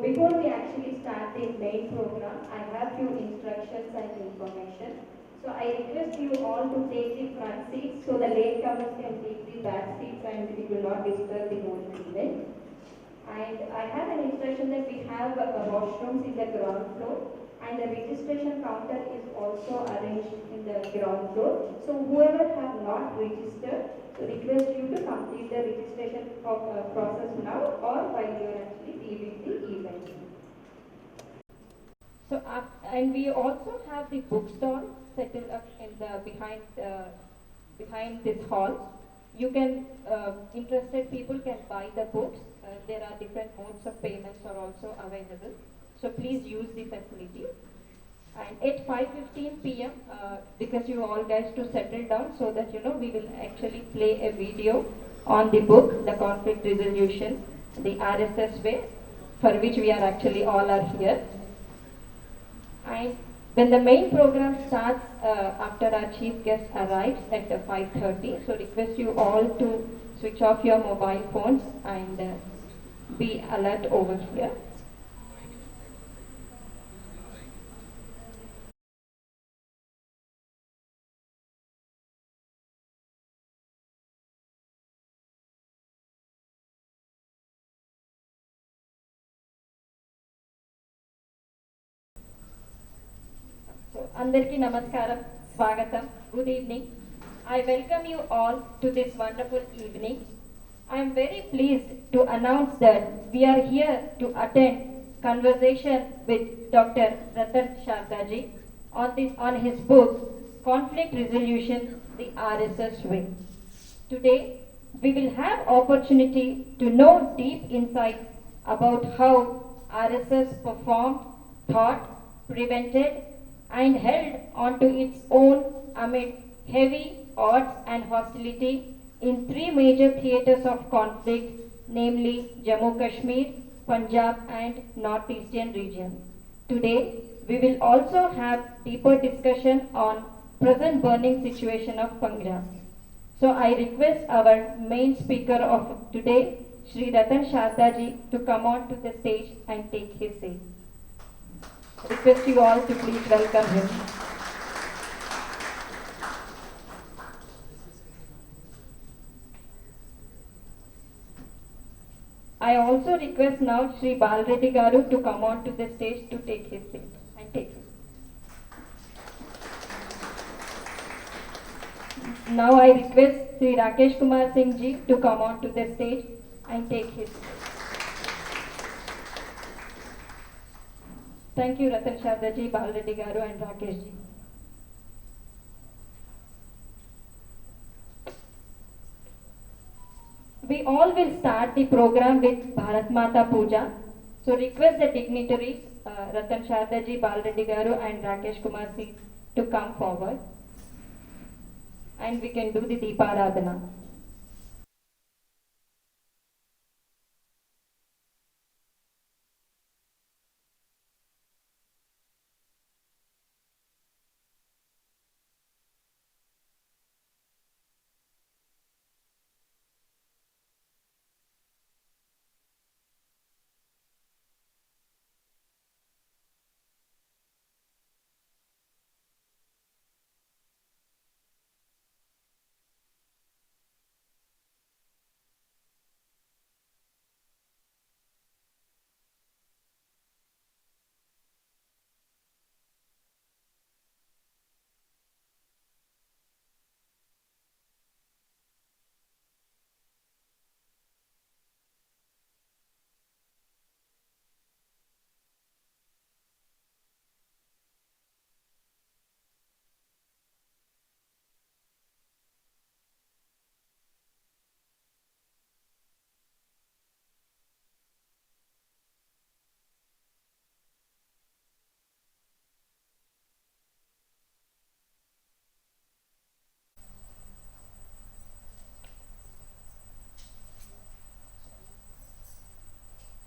before we actually start the main program, I have few instructions and information. So I request you all to take the front seats so the latecomers can take the back seats and it will not disturb the whole event. And I have an instruction that we have washrooms in the ground floor and the registration counter is also arranged in the ground floor. So whoever have not registered, so request you to complete the registration process now or while you are actually leaving the event. So and we also have the bookstall set up in the behind this hall. You can interested people can buy the books. There are different modes of payments are also available. So please use the facility. And at 5:15 p.m. Because you all guys to settle down so that we will actually play a video on the book, the conflict resolution, the RSS way, for which we are actually all are here. And when the main program starts after our chief guest arrives at 5:30, so request you all to switch off your mobile phones and be alert over here. So, Andarki Namaskaram, Swagatam, good evening. I welcome you all to this wonderful evening. I am very pleased to announce that we are here to attend conversation with Dr. Ratan Sharda ji on his book, Conflict Resolution, The RSS Way. Today, we will have opportunity to know deep insights about how RSS performed, thought, prevented, and held onto its own amid heavy odds and hostility in three major theatres of conflict, namely Jammu Kashmir, Punjab and Northeastern region. Today, we will also have deeper discussion on present burning situation of Punjab. So I request our main speaker of today, Shri Ratan Sharda ji, to come on to the stage and take his seat. I request you all to please welcome him. I also request now Shri Balreddy Garu to come on to the stage to take his seat and take it. Now I request Shri Rakesh Kumar Singh ji to come on to the stage and take his seat. Thank you Ratan Sharda ji, Balreddy Garu and Rakesh ji. We all will start the program with Bharat Mata Puja. So request the dignitaries, Ratan Sharda ji, Balreddy Garu and Rakesh Kumar Singh to come forward. And we can do the Deeparadhana.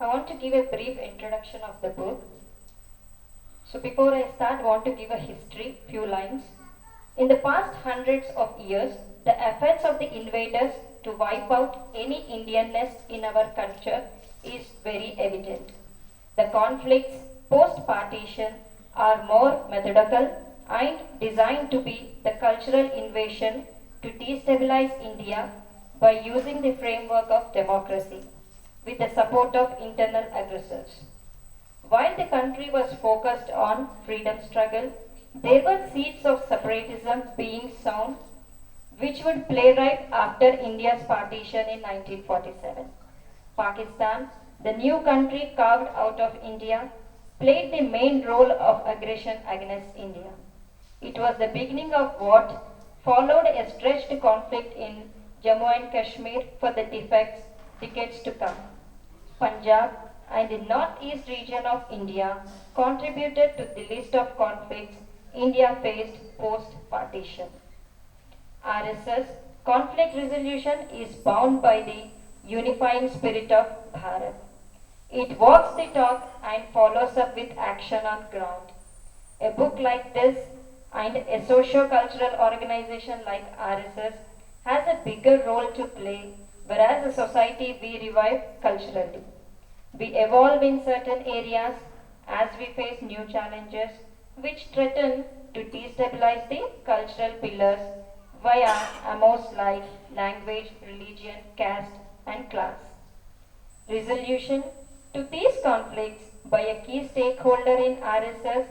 I want to give a brief introduction of the book. So before I start, I want to give a history, few lines. In the past hundreds of years, the efforts of the invaders to wipe out any Indianness in our culture is very evident. The conflicts post-partition are more methodical and designed to be the cultural invasion to destabilize India by using the framework of democracy with the support of internal aggressors. While the country was focused on freedom struggle, there were seeds of separatism being sown which would play right after India's partition in 1947. Pakistan, the new country carved out of India, played the main role of aggression against India. It was the beginning of what followed a stretched conflict in Jammu and Kashmir for the decades to come. Punjab and the northeast region of India contributed to the list of conflicts India faced post-partition. RSS conflict resolution is bound by the unifying spirit of Bharat. It walks the talk and follows up with action on ground. A book like this and a socio-cultural organization like RSS has a bigger role to play, whereas a society we revive culturally. We evolve in certain areas as we face new challenges which threaten to destabilize the cultural pillars via amos like language, religion, caste, and class. Resolution to these conflicts by a key stakeholder in RSS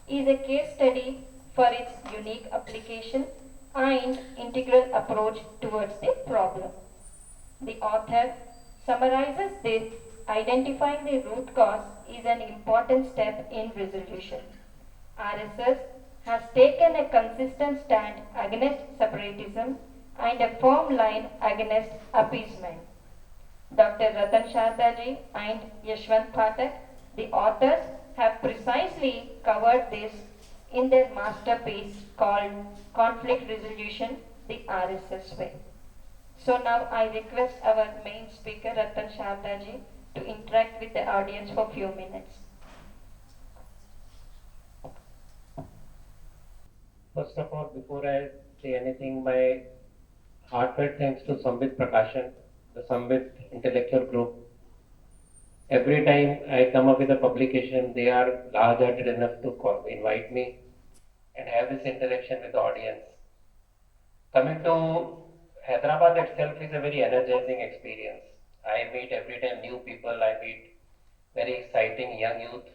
is a case study for its unique application and integral approach towards the problem. The author summarizes this: identifying the root cause is an important step in resolution. RSS has taken a consistent stand against separatism and a firm line against appeasement. Dr. Ratan Sharda ji and Yashwant Pathak, the authors, have precisely covered this in their masterpiece called Conflict Resolution, the RSS Way. So now I request our main speaker Ratan Sharda ji to interact with the audience for few minutes. First of all, before I say anything, my heartfelt thanks to Sambit Prakashan, the Sambit intellectual group. Every time I come up with a publication, they are large-hearted enough to invite me and have this interaction with the audience. Coming to Hyderabad itself is a very energizing experience. I meet every time new people, I meet very exciting young youth,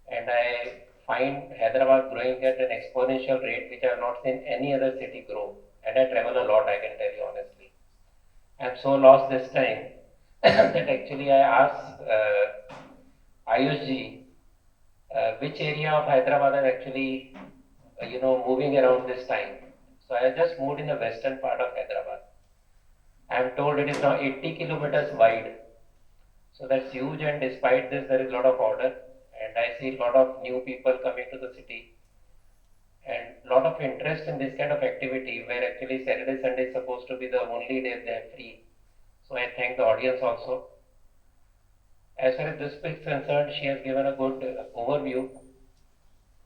and I find Hyderabad growing at an exponential rate which I have not seen any other city grow. And I travel a lot, I can tell you honestly. I'm so lost this time that actually I asked Ayush which area of Hyderabad are actually, moving around this time. So I just moved in the western part of Hyderabad. I'm told it is now 80 kilometers wide. So that's huge, and despite this, there is a lot of order, and I see a lot of new people coming to the city, and a lot of interest in this kind of activity where actually Saturday, Sunday is supposed to be the only day they are free. So I thank the audience also. As far as this book is concerned, she has given a good overview.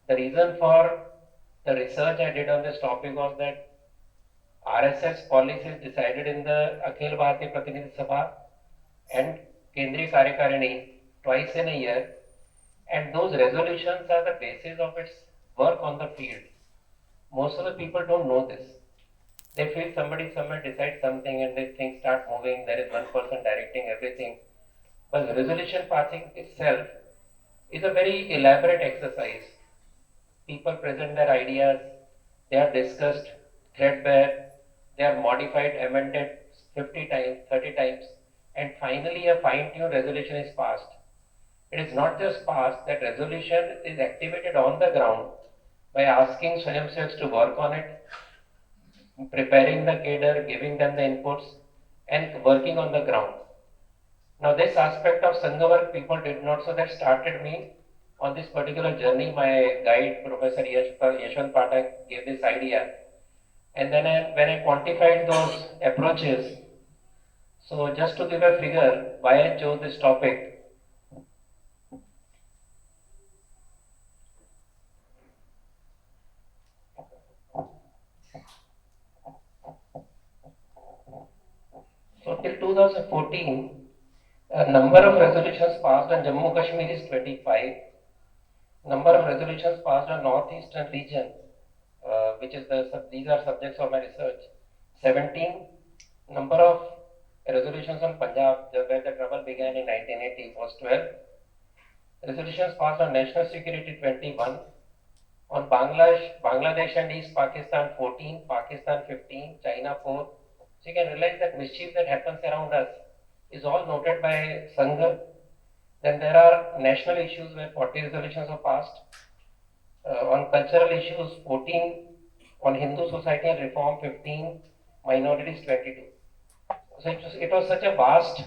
The reason for the research I did on this topic was that RSS policies decided in the Akhil Bharatiya Pratinidhi Sabha and Kendriya Karyakarini twice in a year, and those resolutions are the basis of its work on the field. Most of the people don't know this. They feel somebody somewhere decides something and these things start moving, there is one person directing everything. But resolution passing itself is a very elaborate exercise. People present their ideas, they are discussed threadbare, they are modified, amended 50 times, 30 times, and finally a fine-tuned resolution is passed. It is not just passed, that resolution is activated on the ground by asking Swayamsevaks to work on it, preparing the cadre, giving them the inputs, and working on the ground. Now this aspect of Sangha work people did not, so that started me on this particular journey. My guide, Professor Yashwant Pathak, gave this idea. And then when I quantified those approaches, so just to give a figure, why I chose this topic. So till 2014, Number of resolutions passed on Jammu Kashmir is 25. Number of resolutions passed on northeastern region, which is these are subjects of my research, 17. Number of resolutions on Punjab, where the trouble began in 1980, was 12. Resolutions passed on national security, 21. On Bangladesh and East Pakistan, 14. Pakistan, 15. China, 4. So you can realize that mischief that happens around us is all noted by Sangha. Then there are national issues where 40 resolutions are passed. On cultural issues, 14. On Hindu society and reform, 15. Minorities, 22. So it was such a vast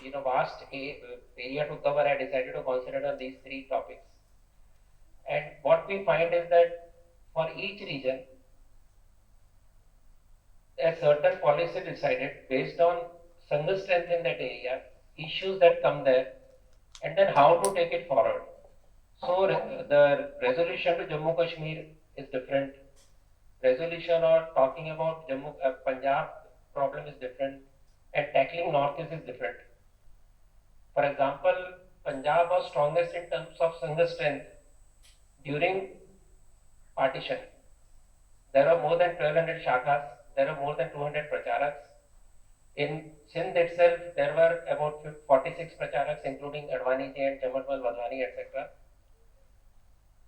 area to cover. I decided to concentrate on these three topics. And what we find is that for each region, a certain policy decided based on Sangha strength in that area, issues that come there, and then how to take it forward. So the resolution to Jammu Kashmir is different. Resolution or talking about Punjab problem is different, and tackling Northeast is different. For example, Punjab was strongest in terms of Sangha strength during partition. There were more than 1200 shakas, there were more than 200 pracharaks. In Sindh itself, there were about 46 pracharaks, including Advani ji and Chamarwal Wadhwani, etc.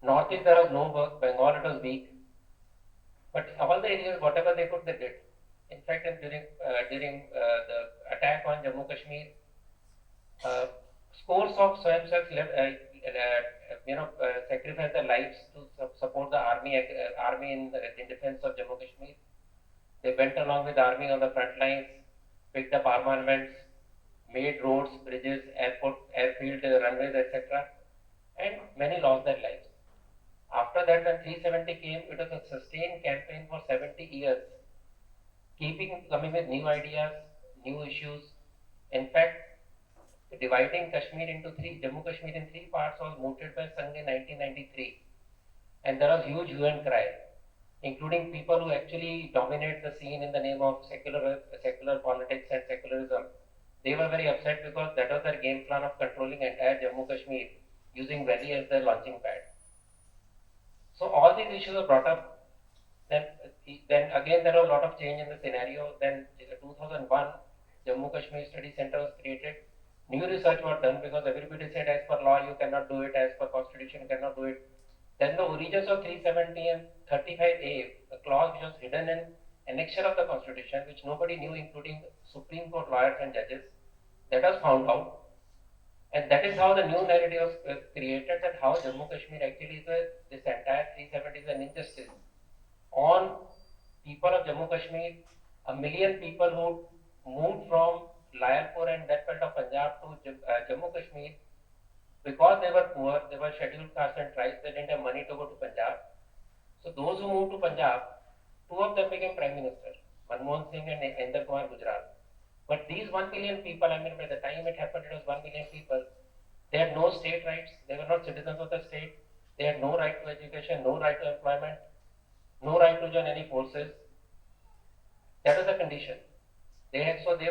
Northeast, there was no work. Bengal, it was weak. But all the areas, whatever they could, they did. In fact, during the attack on Jammu Kashmir, scores of Swayamsevaks sacrificed their lives to support the army in defense of Jammu Kashmir. They went along with the army on the front lines, picked up armaments, made roads, bridges, airfield runways, etc. And many lost their lives. After that, when 370 came, it was a sustained campaign for 70 years, coming with new ideas, new issues. In fact, dividing Jammu Kashmir in three parts was mooted by Sangh in 1993. And there was huge hue and cry, including people who actually dominate the scene in the name of secular politics and secularism. They were very upset because that was their game plan of controlling entire Jammu Kashmir using Valley as their launching pad. So all these issues are brought up. Then again there was a lot of change in the scenario. Then in 2001, Jammu Kashmir Study Center was created. New research was done because everybody said as per law you cannot do it, as per constitution you cannot do it. Then the origins of 370 and 35A, a clause which was hidden in annexure of the constitution, which nobody knew, including Supreme Court lawyers and judges, that was found out. And that is how the new narrative was created, that how Jammu Kashmir actually this entire 370 is an injustice on people of Jammu Kashmir. A million people who moved from Layalpur and that belt of Punjab to Jammu Kashmir, because they were poor, they were scheduled caste and tribes, they didn't have money to go to Punjab. So those who moved to Punjab, two of them became Prime Minister, Manmohan Singh and Inder Kumar Gujral. But these 1 million people, by the time it happened, it was 1 million people. They had no state rights. They were not citizens of the state. They had no right to education, no right to employment, no right to join any forces. That was the condition. They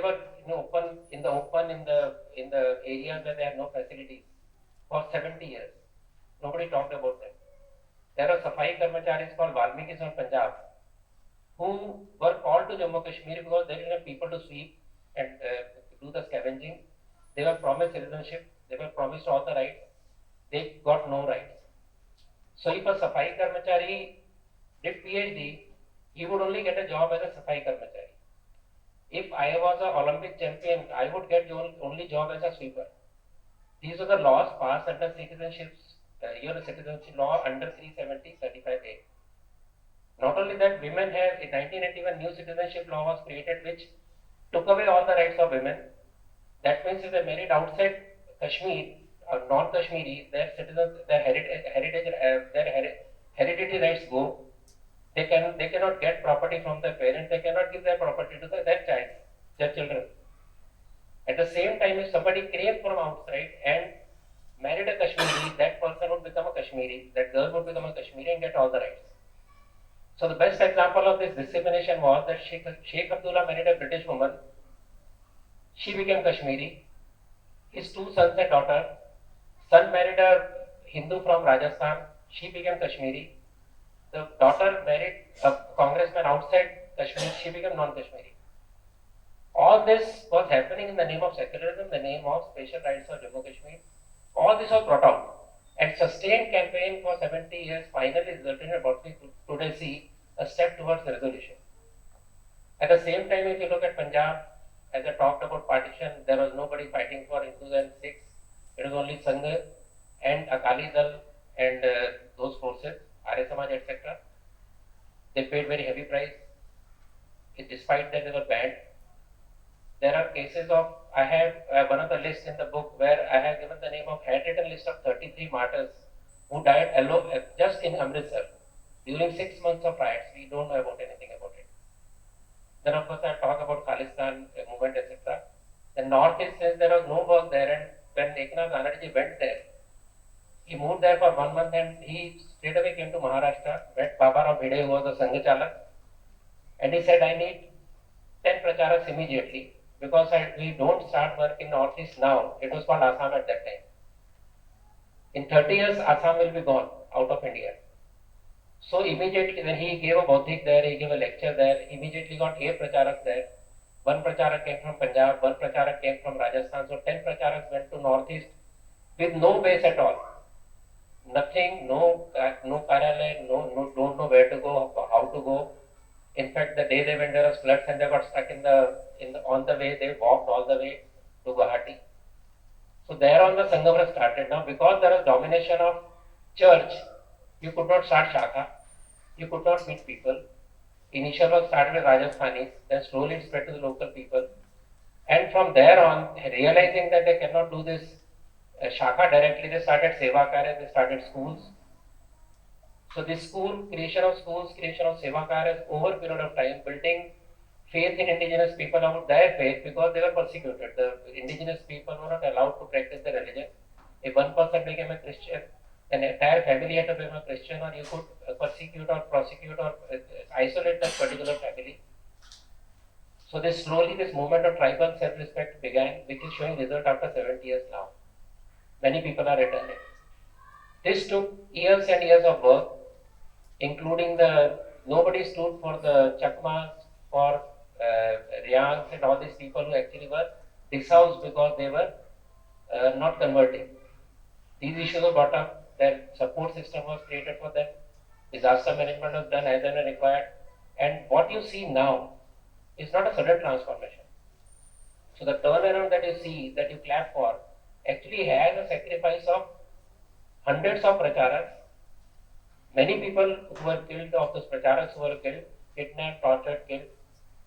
were open in the areas where they had no facilities for 70 years. Nobody talked about them. There are Safai Karmacharis called Valmikis from Punjab who were called to Jammu Kashmir because they didn't have people to sweep and do the scavenging. They were promised citizenship. They were promised all the rights. They got no rights. So if a Safai Karmachari did PhD, he would only get a job as a Safai Karmachari. If I was an Olympic champion, I would get the only job as a sweeper. These are the laws passed under citizenship law under 370-35A. Not only that, women have, in 1981, new citizenship law was created which took away all the rights of women. That means if they married outside Kashmir or non-Kashmiri, their hereditary rights go. They cannot get property from their parents. They cannot give their property to their children. At the same time, if somebody came from outside and married a Kashmiri, that person would become a Kashmiri. That girl would become a Kashmiri and get all the rights. So the best example of this discrimination was that Sheikh Abdullah married a British woman. She became Kashmiri. his two sons and daughter. Son married a Hindu from Rajasthan. She became Kashmiri. The daughter married a congressman outside Kashmir. She became non-Kashmiri. All this was happening in the name of secularism, the name of special rights of Jammu Kashmir. All this was brought out. And sustained campaign for 70 years finally resulted in what we today see a step towards the resolution. At the same time, if you look at Punjab, as I talked about partition, there was nobody fighting for in 2006. It was only Sangh and Akali Dal and those forces, Arya Samaj, etc. They paid very heavy price. Despite that, they were banned. There are cases of, I have one of the lists in the book where I have given the name of handwritten list of 33 martyrs who died alone just in Amritsar during 6 months of riots. We don't know about anything about it. Then of course I talk about Khalistan movement, etc. The northeast, since there was no work there, and when Eknath Banerjee went there, he moved there for 1 month and he straight away came to Maharashtra, met Baba Rao Bhide, who was a Sangh Chalak, and he said, I need 10 pracharaks immediately because we don't start work in northeast now. It was called Assam at that time. In 30 years, Assam will be gone out of India. So immediately when he gave a Bauddhik there, he gave a lecture there, immediately got 8 pracharaks there. 1 pracharak came from Punjab, 1 pracharak came from Rajasthan. So 10 pracharaks went to northeast with no base at all. Nothing, no karyalay, don't know where to go, how to go. In fact, the day they went, there was floods and they got stuck on the way. They walked all the way to Guwahati. So there on the Sanghavara started. Now because there was domination of church, you could not start Shakha, you could not meet people. Initial work started with Rajasthanis, then slowly it spread to the local people. And from there on, realizing that they cannot do this Shakha directly, they started Seva Karya, they started schools. So this creation of schools, creation of Seva Karyas over a period of time, building faith in indigenous people about their faith because they were persecuted. The indigenous people were not allowed to practice their religion. If one person became a Christian, an entire family had to become a Christian, or you could persecute or prosecute or isolate that particular family. So this movement of tribal self-respect began, which is showing result after 70 years now. Many people are returning. This took years and years of work, including nobody stood for the Chakmas, for Ryangs and all these people who actually were dishoused because they were not converting. These issues were brought up, their support system was created for them, disaster management was done as and when required, and what you see now is not a sudden transformation. So the turnaround that you see, that you clap for, actually has a sacrifice of hundreds of pracharaks. Many people who were killed, of those pracharaks who were killed, kidnapped, tortured, killed,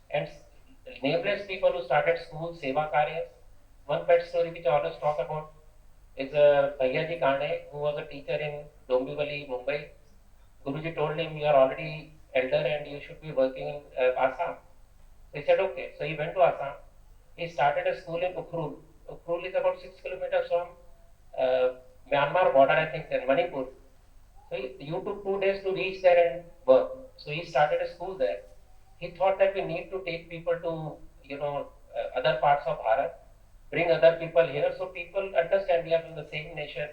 and nameless people who started schools, Seva Karyas. One pet story which I always talk about is Bhaiyaji Kane, who was a teacher in Dombivali, Mumbai. Guruji told him, you are already elder and you should be working in Assam. He said, okay. So he went to Assam. He started a school in Ukhrul. Ukhrul is about 6 kilometers from Myanmar border, I think, in Manipur. So you took 2 days to reach there and work. So he started a school there. He thought that we need to take people to, other parts of Bharat, bring other people here so people understand we are from the same nation.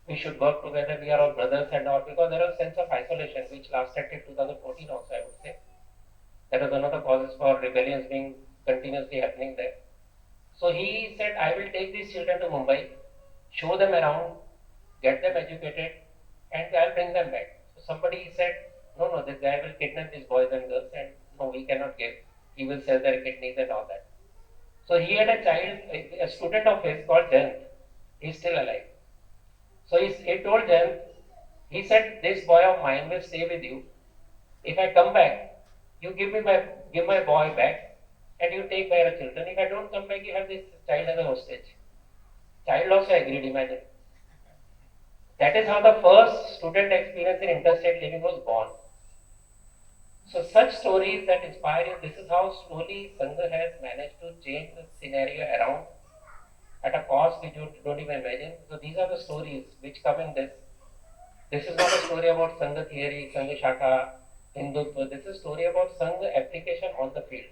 We should work together. We are all brothers and all, because there was a sense of isolation which lasted till 2014 also, I would say. That was one of the causes for rebellions being continuously happening there. So he said, I will take these children to Mumbai, show them around, get them educated, and I'll bring them back. So somebody said, no, this guy will kidnap these boys and girls, and no, we cannot give. He will sell their kidneys and all that. So he had a child, a student of his called Jayant. He's still alive. So he told Jayant, he said, this boy of mine will stay with you. If I come back, you give my boy back, and you take my other children. If I don't come back, you have this child as a hostage. Child also agreed, imagine. That is how the first student experience in interstate living was born. So such stories that inspire you, this is how slowly Sangha has managed to change the scenario around at a cost which you don't even imagine. So these are the stories which come in this. This is not a story about Sangha theory, Sangha Shaka, Hindutva. This is a story about Sangha application on the field.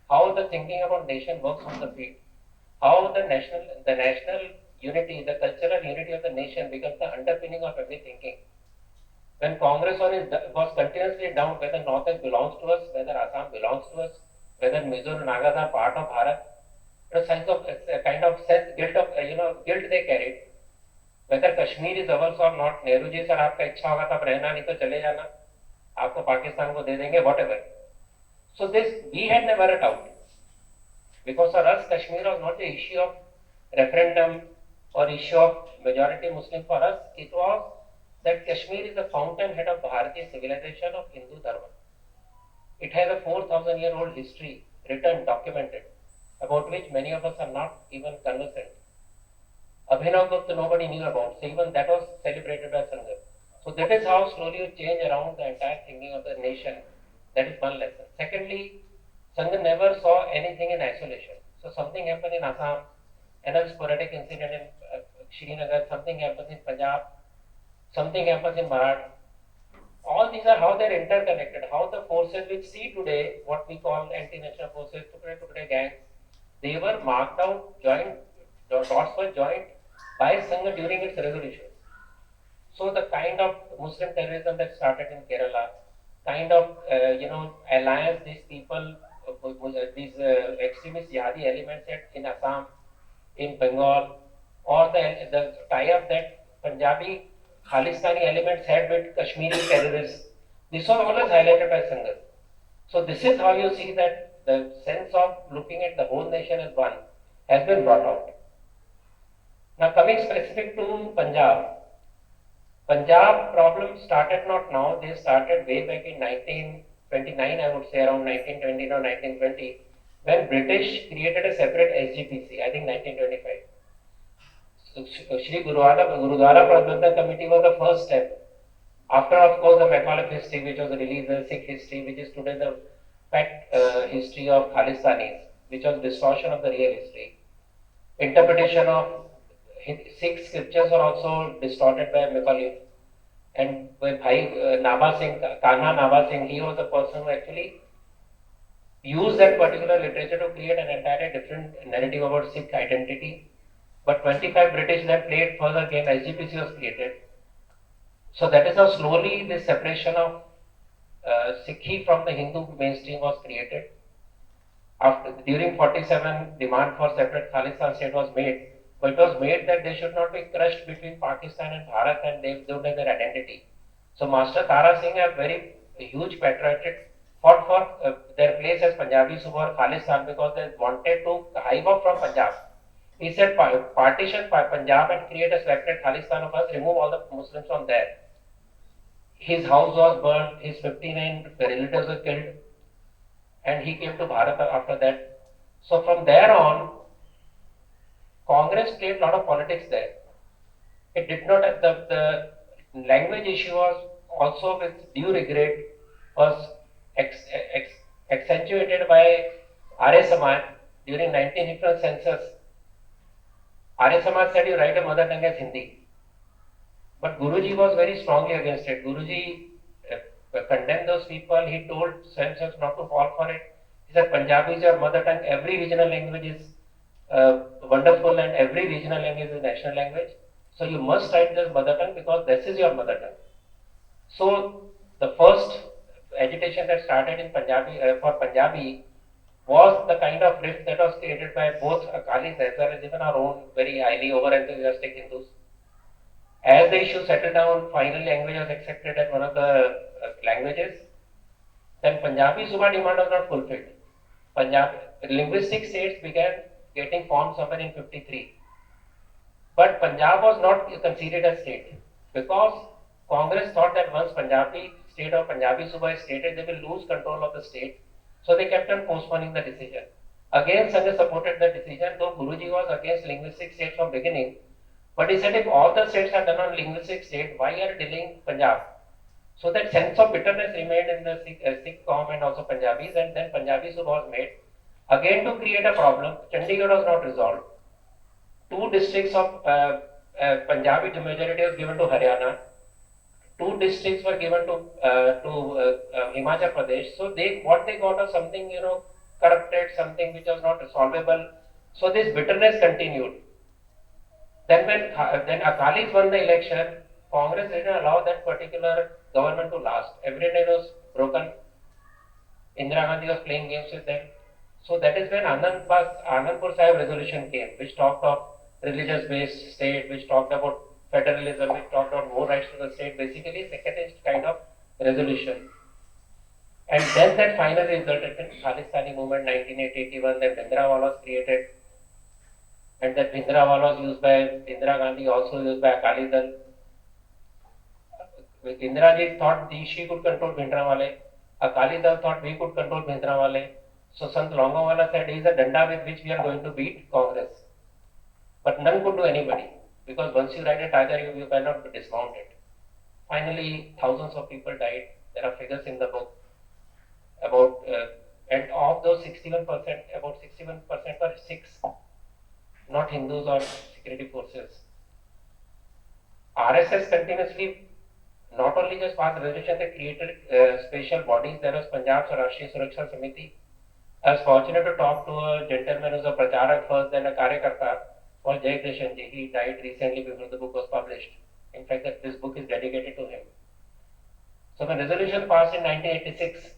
How the thinking about nation works on the field. how the national unity, the cultural unity of the nation becomes the underpinning of every thinking. When Congress was continuously down whether Northeast belongs to us, whether Assam belongs to us, whether Mizoram and Nagas are part of Bharat, a sense of a kind of sense guilt of guilt they carried. Whether Kashmir is ours or not, Nehru ji sir, आपका इच्छा होगा तब रहना, नहीं तो चले जाना, आपको पाकिस्तान को दे देंगे, whatever. So this we had never a doubt, because for us Kashmir was not the issue of referendum or issue of majority Muslim. For us it was that Kashmir is the fountainhead of Bharatiya civilization, of Hindu Dharma. It has a 4,000-year-old history, written, documented, about which many of us are not even conversant. Abhinav Gupta nobody knew about, so even that was celebrated by Sangha. So that is how slowly you change around the entire thinking of the nation. That is one lesson. Secondly, Sangha never saw anything in isolation. So something happened in Assam, another sporadic incident in Srinagar, something happens in Punjab, something happens in Marath. All these are how they are interconnected, how the forces which see today, what we call anti-national forces, today gangs, they were marked out, joined, the dots were joined by Sangha during its resolution. So the kind of Muslim terrorism that started in Kerala, kind of alliance these people, these extremist jihadi elements in Assam, in Bengal, or the tie-up that Punjabi Khalistani elements had with Kashmiri terrorists. This was always highlighted by Sangha. So this is how you see that the sense of looking at the whole nation as one has been brought out. Now coming specific to Punjab. Punjab problem started not now, they started way back in 1929, I would say around 1920 or 1920, when British created a separate SGPC, I think 1925. Shri Gurudwara Pradbandhan Committee was the first step. After, of course, the McAuliffe history, which was released, the Sikh history, which is today the fact history of Khalistanis, which was distortion of the real history. Interpretation of Sikh scriptures were also distorted by McAuliffe. And when Nabha Singh, Kanha Nabha Singh, he was the person who actually used that particular literature to create an entirely different narrative about Sikh identity. But 25 British then played further game, SGPC was created. So that is how slowly this separation of Sikhi from the Hindu mainstream was created. During 47, demand for separate Khalistan state was made, but it was made that they should not be crushed between Pakistan and Bharat, and they don't have their identity. So Master Tara Singh, a very huge patriotic, fought for their place as Punjabi Suba or Khalistan because they wanted to hive off from Punjab. He said partition Punjab and create a separate Khalistan of us, remove all the Muslims from there. His house was burned, his 59 relatives were killed, and he came to Bharat after that. So from there on, Congress played a lot of politics there. It did not, the language issue was also, with due regret, was accentuated by Arya Samaj during 1951 census. Arya Samaj said you write a mother tongue as Hindi. But Guruji was very strongly against it. Guruji condemned those people. He told Swayamsevaks not to fall for it. He said Punjabi is your mother tongue. Every regional language is wonderful, and every regional language is national language. So you must write this mother tongue because this is your mother tongue. So the first agitation that started in Punjabi for Punjabi was the kind of rift that was created by both Akalis as well as even our own very highly over-enthusiastic Hindus. As the issue settled down, finally language was accepted as one of the languages. Then Punjabi Suba demand was not fulfilled. Linguistic states began getting formed somewhere in 53. But Punjab was not considered a state because Congress thought that once Punjabi state or Punjabi Suba is stated, they will lose control of the state. So they kept on postponing the decision. Again, Sangha supported the decision, though Guruji was against linguistic states from beginning. But he said if all the states are done on linguistic state, why are delaying Punjab? So that sense of bitterness remained in the Sikh Qaum and also Punjabis, and then Punjabi Suba was made. Again to create a problem, Chandigarh was not resolved. 2 districts of Punjabi majority was given to Haryana. 2 districts were given to Himachal Pradesh. So what they got was something corrupted, something which was not resolvable. So this bitterness continued. Then Akalis won the election, Congress didn't allow that particular government to last. Every day was broken. Indira Gandhi was playing games with them. So that is when Anandpur Sahib resolution came, which talked of religious-based state, which talked about federalism, which talked about more rights to the state. Basically, second kind of resolution. And then that finally resulted in Khalistani movement 1981, that Bhindranwale was created, and that Bhindranwale was used by Indira Gandhi, also used by Akali Dal. Indira ji thought she could control Bhindranwale. Akali Dal thought we could control Bhindranwale. So Sant Longawala said, he is a danda with which we are going to beat Congress. But none could do anybody, because once you ride a tiger, you cannot dismount it. Finally, thousands of people died. There are figures in the book about, and of those 61%, about 61% were Sikhs, not Hindus or security forces. RSS continuously not only just passed resolution, they created special bodies. There was Punjab Rashtriya Suraksha Samiti. I was fortunate to talk to a gentleman who's a pracharak first, then a karyakarta called Jagriti. He died recently before the book was published. In fact, this book is dedicated to him. So when resolution passed in 1986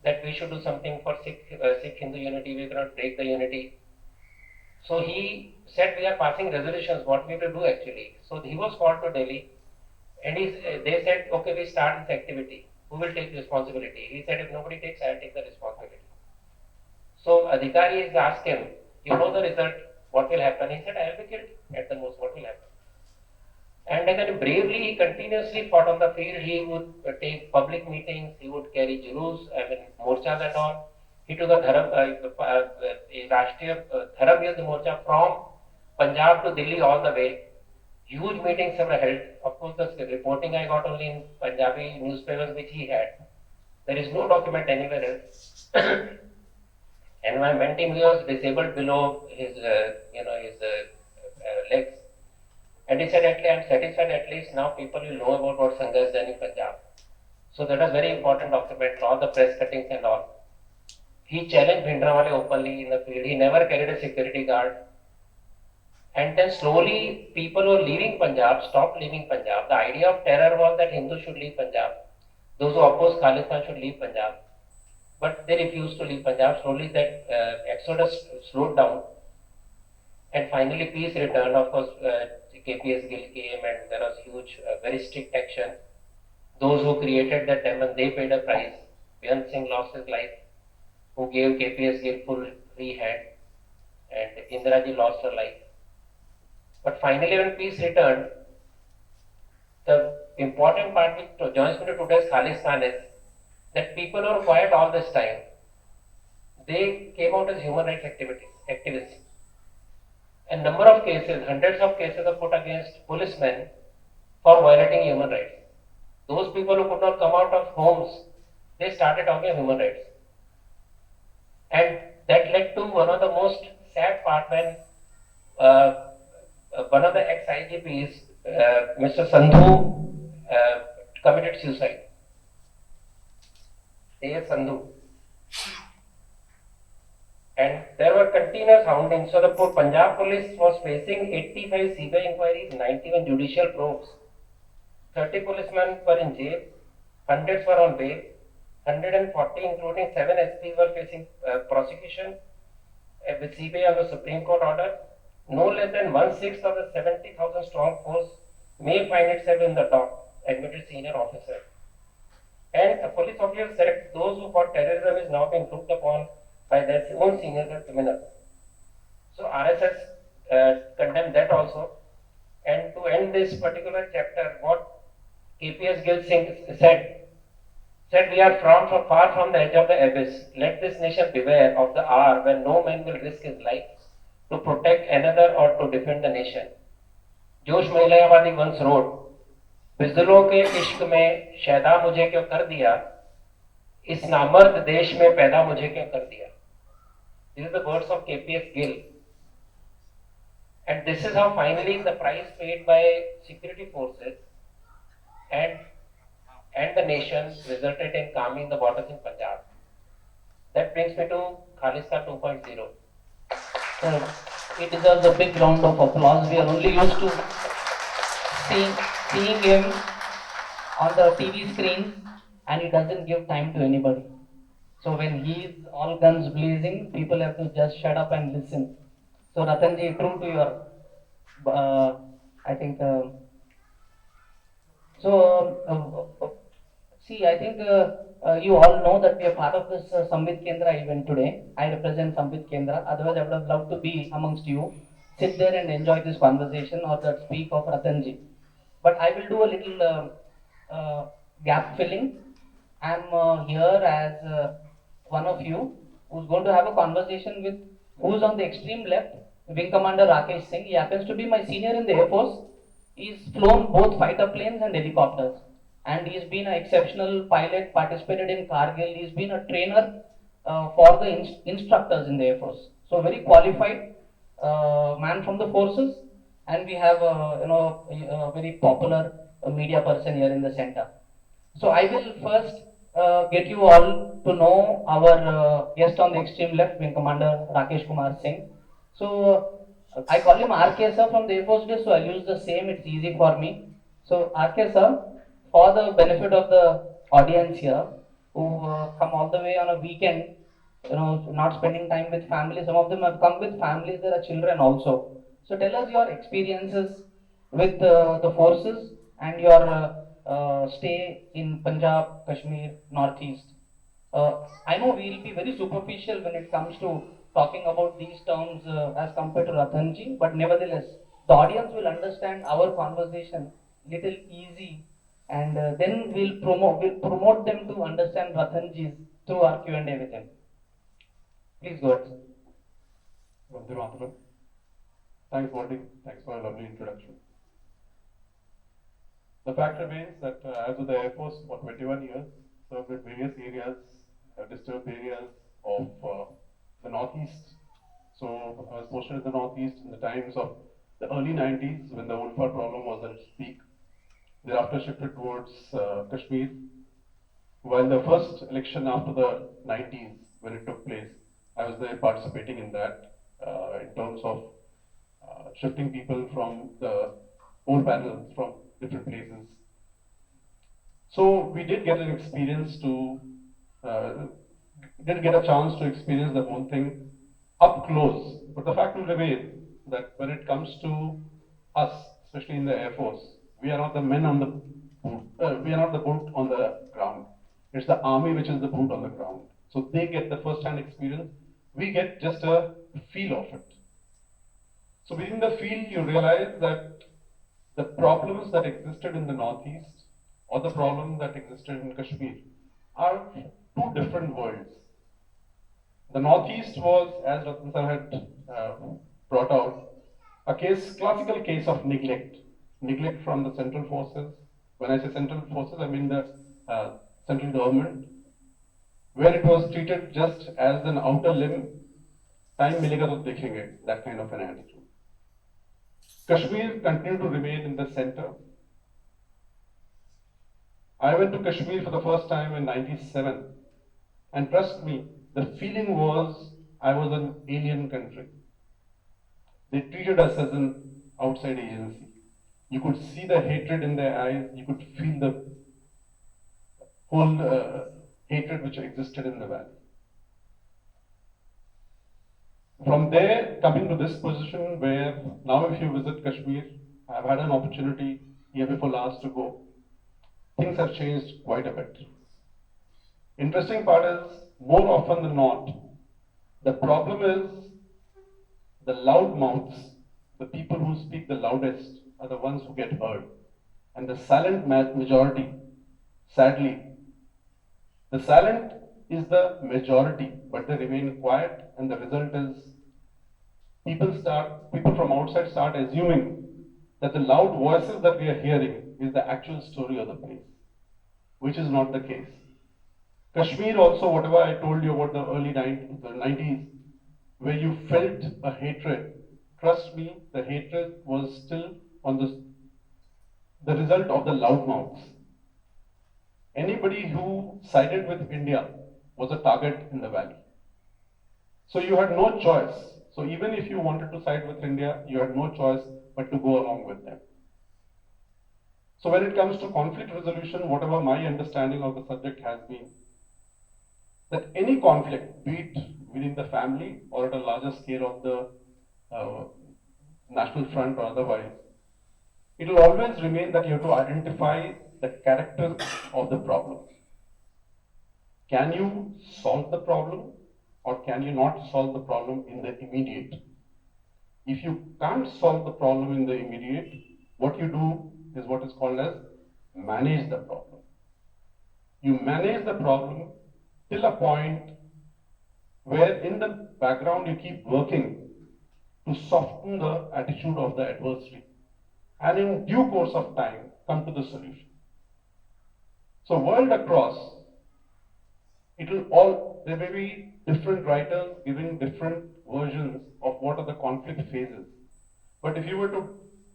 that we should do something for Sikh Hindu unity, we cannot break the unity. So he said, we are passing resolutions, what we will do actually. So he was called to Delhi, and they said, okay, we start this activity. Who will take responsibility? He said, if nobody takes, I will take the responsibility. So Adhikari asked him, you know the result, what will happen? He said, I will be killed at the most, what will happen? And then bravely, he continuously fought on the field. He would take public meetings, he would carry julus, morchas and all. He took a Rashtriya Dharam Yudh Morcha from Punjab to Delhi all the way. Huge meetings were held. Of course, the reporting I got only in Punjabi newspapers which he had. There is no document anywhere else. And when I met him, he was disabled below his, legs. And he said, I am satisfied at least now people will know about what Sangha has done in Punjab. So that was very important document, all the press cuttings and all. He challenged Bhindranwale openly in the field. He never carried a security guard. And then slowly people who were leaving Punjab stopped leaving Punjab. The idea of terror was that Hindus should leave Punjab. Those who opposed Khalistan should leave Punjab. But they refused to leave Punjab. Slowly that exodus slowed down. And finally peace returned. Of course, KPS Gill came and there was huge, very strict action. Those who created that demon, they paid a price. Beyond Singh lost his life, who gave KPS Gill full free hand, and Indira ji lost her life. But finally, when peace returned, the important part which joins me to today's Khalistan is that people who were quiet all this time, they came out as human rights activists. A number of cases, hundreds of cases are put against policemen for violating human rights. Those people who could not come out of homes, they started talking human rights. And that led to one of the most sad part when one of the ex-IGPs, Mr. Sandhu, committed suicide. A.S. Sandhu. And there were continuous houndings. So the Punjab police was facing 85 CBI inquiries, 91 judicial probes. 30 policemen were in jail, hundreds were on bail, 140 including 7 SPs were facing prosecution with CBI on the Supreme Court order. No less than 1/6 of the 70,000 strong force may find itself in the dock, admitted senior officer. And a police officer said those who fought terrorism is now being looked upon by their own seniors as criminals. So RSS condemned that also. And to end this particular chapter, what KPS Gill said, we are far from the edge of the abyss. Let this nation beware of the hour when no man will risk his life to protect another or to defend the nation. जोश महिलावादी once wrote, बिजलों के इश्क में शैदा मुझे क्यों कर दिया, इस नामर्द देश में पैदा मुझे क्यों कर दिया. These are the words of KPS Gill. And this is how finally the price paid by security forces and the nation resulted in calming the waters in Punjab. That brings me to Khalistan 2.0. He deserves a big round of applause. We are only used to seeing, seeing him on the TV screens, and he doesn't give time to anybody. So when he's all guns blazing, people have to just shut up and listen. So Ratanji, true to your, I think, see, I think you all know that we are part of this Samvit Kendra event today. I represent Samvit Kendra. Otherwise, I would have loved to be amongst you, sit there and enjoy this conversation or that speak of Ratanji. But I will do a little gap filling. I'm here as one of you who's going to have a conversation with who's on the extreme left, Wing Commander Rakesh Singh. He happens to be my senior in the Air Force. He's flown both fighter planes and helicopters. And he's been an exceptional pilot, participated in Kargil. He's been a trainer for the instructors in the Air Force. So very qualified man from the forces. And we have a very popular media person here in the center. So I will first get you all to know our guest on the extreme left, Wing Commander Rakesh Kumar Singh. So I call him RK sir from the Air Force Day, so I'll use the same. It's easy for me. So RK sir, for the benefit of the audience here, who come all the way on a weekend, not spending time with family. Some of them have come with families. There are children also. So tell us your experiences with the forces and your stay in Punjab, Kashmir, Northeast. I know we will be very superficial when it comes to talking about these terms as compared to Rathanji, but nevertheless, the audience will understand our conversation little easy, and then we'll promote them to understand Rathanji's through our Q&A with him. Please go ahead. Vande Mataram. Thanks, Monty. Thanks for a lovely introduction. The fact remains that I was with the Air Force for 21 years, served in various areas, disturbed areas of the Northeast. So I was posted in the Northeast in the times of the early 90s when the Ulfa problem was at its peak. Thereafter shifted towards Kashmir. While the first election after the 90s, when it took place, I was there participating in that in terms of shifting people from the whole panel from different places. So we did get an experience to, did get a chance to experience the whole thing up close. But the fact will remain that when it comes to us, especially in the Air Force, we are not the men on the boot, we are not the boot on the ground. It's the army which is the boot on the ground. So they get the first-hand experience. We get just a feel of it. So within the field, you realize that the problems that existed in the Northeast or the problem that existed in Kashmir are two different worlds. The Northeast was, as Ratan sir had brought out, a classical case of neglect from the central forces. When I say central forces, I mean the central government, where it was treated just as an outer limb. Time milega to dekhenge, that kind of an attitude. Kashmir continued to remain in the center. I went to Kashmir for the first time in '97, and trust me, the feeling was I was an alien country. They treated us as an outside agency. You could see the hatred in their eyes, you could feel the whole hatred which existed in the valley. From there, coming to this position where now if you visit Kashmir, I've had an opportunity year before last to go. Things have changed quite a bit. Interesting part is, more often than not, the problem is the loud mouths, the people who speak the loudest are the ones who get heard. And the silent majority, sadly, the silent is the majority, but they remain quiet, and the result is people from outside start assuming that the loud voices that we are hearing is the actual story of the place, which is not the case. Kashmir also, whatever I told you about the early 90s, where you felt a hatred, trust me, the hatred was still on the result of the loudmouths. Anybody who sided with India was a target in the valley. So you had no choice So even if you wanted to side with India, you had no choice but to go along with them. So when it comes to conflict resolution, whatever my understanding of the subject has been, that any conflict, be it within the family or at a larger scale of the national front or otherwise, it will always remain that you have to identify the character of the problem. Can you solve the problem or can you not solve the problem in the immediate? If you can't solve the problem in the immediate, what you do is what is called as manage the problem. You manage the problem till a point where in the background you keep working to soften the attitude of the adversary and in due course of time come to the solution. So world across, there may be different writers giving different versions of what are the conflict phases. But if you were to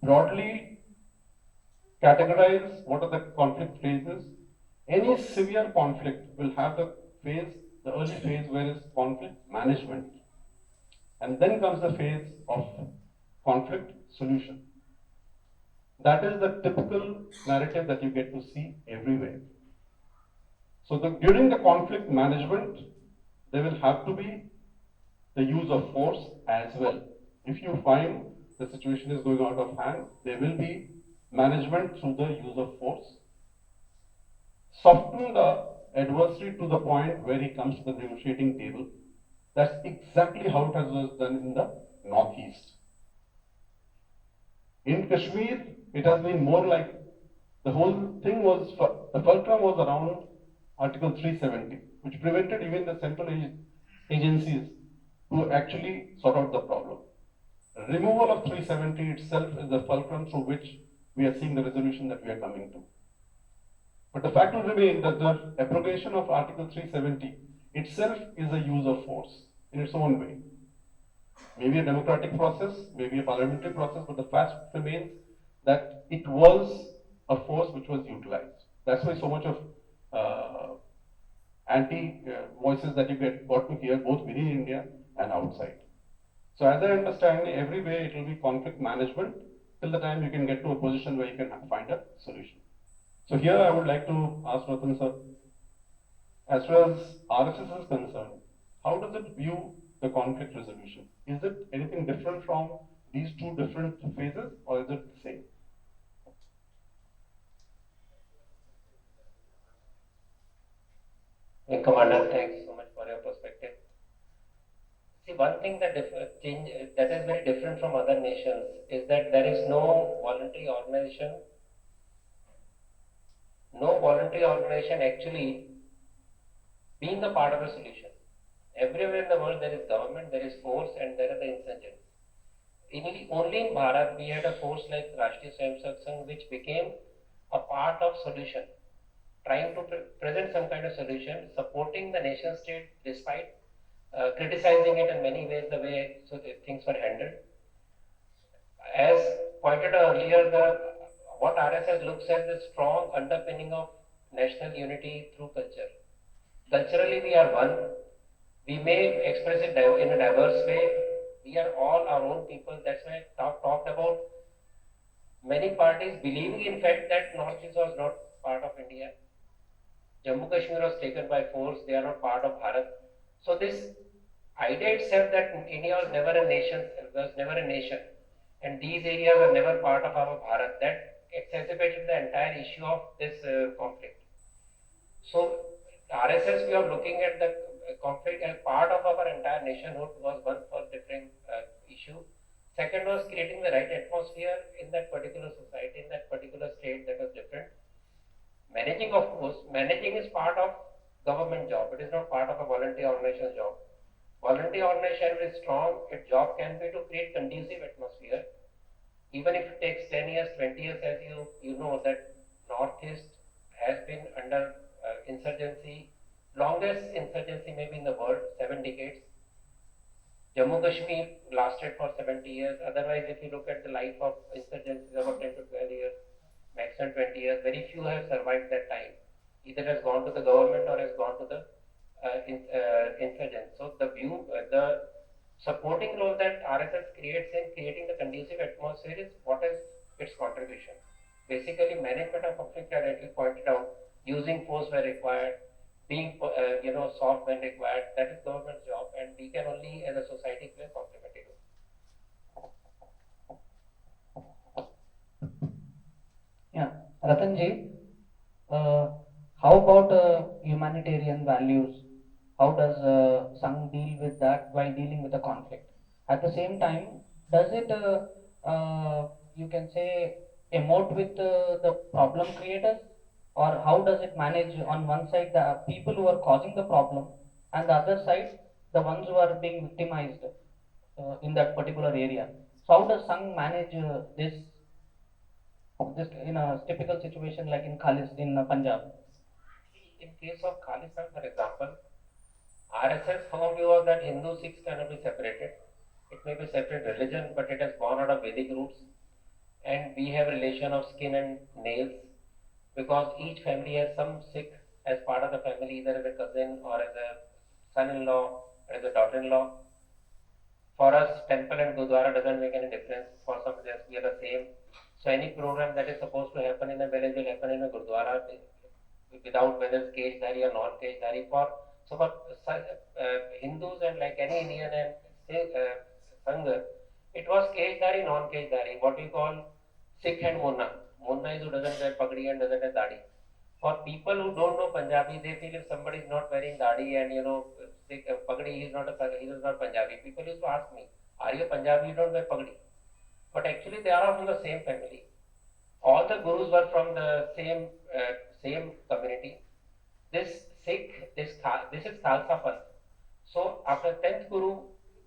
broadly categorize what are the conflict phases, any severe conflict will have the early phase where is conflict management. And then comes the phase of conflict solution. That is the typical narrative that you get to see everywhere. So during the conflict management, there will have to be the use of force as well. If you find the situation is going out of hand, there will be management through the use of force. Soften the adversary to the point where he comes to the negotiating table. That's exactly how it was done in the Northeast. In Kashmir, it has been more like the whole thing was, the fulcrum was around Article 370, which prevented even the central agencies to actually sort out the problem. Removal of 370 itself is the fulcrum through which we are seeing the resolution that we are coming to. But the fact will remain that the abrogation of Article 370 itself is a use of force in its own way. Maybe a democratic process, maybe a parliamentary process, but the fact remains that it was a force which was utilized. That's why so much of anti-voices that you got to hear both within India and outside. So as I understand, everywhere it will be conflict management till the time you can get to a position where you can find a solution. So here I would like to ask Ratan sir, as far as RSS is concerned, how does it view the conflict resolution? Is it anything different from these two different phases or is it the same? Commander, thanks so much for your perspective. See, one thing that is very different from other nations is that there is no voluntary organization. No voluntary organization actually being a part of a solution. Everywhere in the world there is government, there is force, and there are the insurgents. Only in Bharat we had a force like Rashtriya Swayamsevak Sangh which became a part of solution, trying to present some kind of solution, supporting the nation state despite criticizing it in many ways the way things were handled. As pointed earlier, what RSS looks at the strong underpinning of national unity through culture. Culturally we are one. We may express it in a diverse way. We are all our own people. That's why I talked about many parties believing in fact that Northeast was not part of India. Jammu Kashmir was taken by force. They are not part of Bharat. So this idea itself that India was never a nation, and these areas are never part of our Bharat, that exacerbated the entire issue of this conflict. So RSS, we are looking at the conflict as part of our entire nationhood was one for different issue. Second was creating the right atmosphere in that particular society, in that particular state that was different. Managing, of course, managing is part of government job. It is not part of a voluntary organization job. Voluntary organization is strong. Its job can be to create conducive atmosphere. Even if it takes 10 years, 20 years, as you know that Northeast has been under insurgency, longest insurgency maybe in the world, 7 decades. Jammu Kashmir lasted for 70 years. Otherwise, if you look at the life of insurgencies, about 10 to 12 years, maximum 20 years, very few have survived that time. Either has gone to the government or has gone to the insurgents. So the supporting role that RSS creates in creating the conducive atmosphere is what is its contribution. Basically, management of conflict, as you pointed out, using force where required, being soft when required. That is government's job, and we can only, as a society, play complementary role. Yeah, Ratanji, how about humanitarian values? How does Sangh deal with that while dealing with a conflict? At the same time, does it, you can say, emote with the problem creators? Or how does it manage on one side the people who are causing the problem, and the other side the ones who are being victimized in that particular area? So how does Sangh manage this in a typical situation like in Khalis in Punjab? In case of Khalistan, for example, RSS found was that Hindu Sikhs cannot be separated. It may be separate religion, but it has gone out of Vedic roots, and we have relation of skin and nails because each family has some Sikh as part of the family, either as a cousin or as a son-in-law or as a daughter-in-law. For us, temple and Gurdwara doesn't make any difference. For some, we are the same. So any program that is supposed to happen in a village will happen in a Gurdwara without whether it's cagedhari or non-cagedhari. For Hindus and like any Indian and Sangha, it was cagedhari, non-cagedhari. What we call Sikh and Munna. Munna is who doesn't wear pagdi and doesn't have dadi. For people who don't know Punjabi, they feel if somebody is not wearing dadi and pagdi, he is not Punjabi. People used to ask me, "Are you Punjabi? You don't wear pagdi." But actually, they are all from the same family. All the gurus were from the same community. This this is Khalsa Panth. So after 10th Guru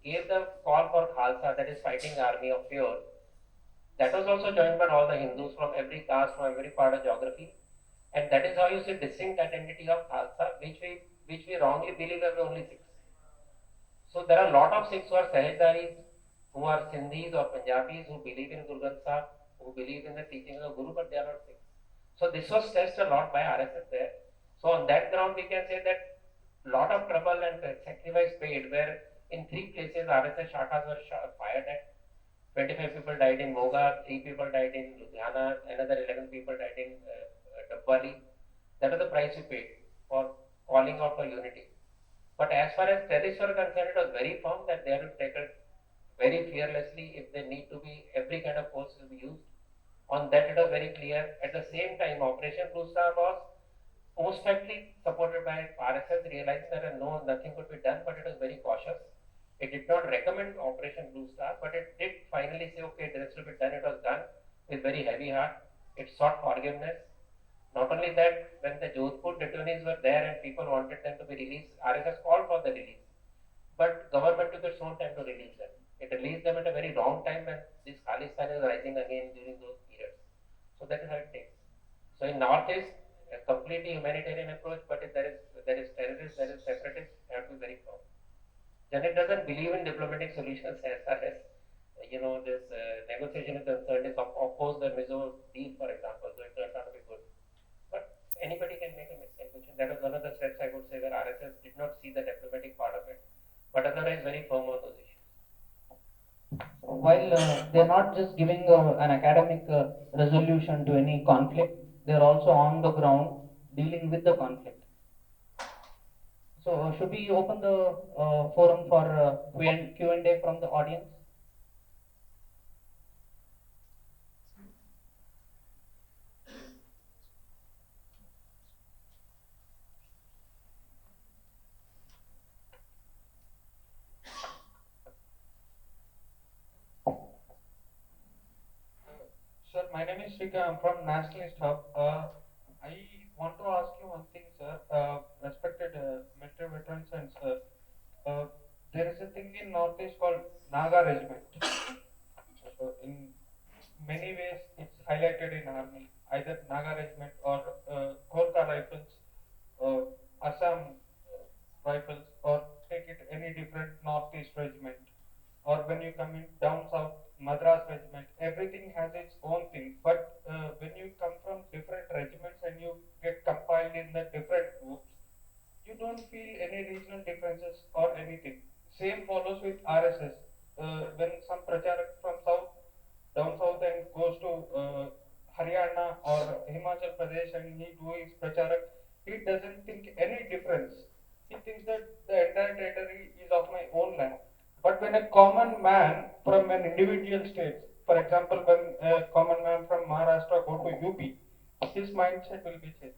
gave the call for Khalsa, that is fighting army of pure, that was also joined by all the Hindus from every caste, from every part of geography. And that is how you see distinct identity of Khalsa, which we wrongly believe are only Sikhs. So there are a lot of Sikhs who are Sahajdaris, who are Sindhis or Punjabis who believe in Guru Granth Sahib, who believe in the teachings of Guru, but they are not Sikhs. So this was stressed a lot by RSS there. So on that ground, we can say that lot of trouble and sacrifice paid, where in 3 places RSS shakas were fired at. 25 people died in Moga, 3 people died in Ludhiana, another 11 people died in Dabwali. That was the price we paid for calling out for unity. But as far as terrorists were concerned, it was very firm that they have to take it very fearlessly. If they need to be, every kind of force will be used. On that, it was very clear. At the same time, Operation Blue Star was post factly supported by RSS, realizing that nothing could be done, but it was very cautious. It did not recommend Operation Blue Star, but it did finally say, okay, this will be done. It was done with very heavy heart. It sought forgiveness. Not only that, when the Jodhpur detainees were there and people wanted them to be released, RSS called for the release. But government took its own time to release them. It released them at a very wrong time when this Khalistan is rising again during those periods. So that is how it takes. So in Northeast, a completely humanitarian approach, but if there is terrorists, there is separatists, have to be very firm. Janet doesn't believe in diplomatic solutions as far as this negotiation is concerned. Is oppose the Mizo deal, for example, so it turned out to be good. But anybody can make a miscalculation. That was one of the steps I would say where RSS did not see the diplomatic part of it, but otherwise very firm on those issues. While they're not just giving an academic resolution to any conflict, they're also on the ground dealing with the conflict. So should we open the forum for Q&A from the audience? Sir, my name is Srika. I'm from Nationalist Hub. I want to ask you one thing, sir. Respected military veterans and sir, there is a thing in Northeast called Naga Regiment. So in many ways, it's highlighted in army, either Naga Regiment or Gorkha Rifles, Assam Rifles, or take it any different Northeast Regiment. Or when you come in down south, Madras Regiment, everything has its own thing. But when you come from different regiments and you get compiled in the different groups, you don't feel any regional differences or anything. same follows with RSS. When some pracharak from south, down south and goes to Haryana or Himachal Pradesh and he do his pracharak, he doesn't think any difference. He thinks that the entire territory is of my own land. But when a common man from an individual state, for example, when a common man from Maharashtra go to UP, his mindset will be changed.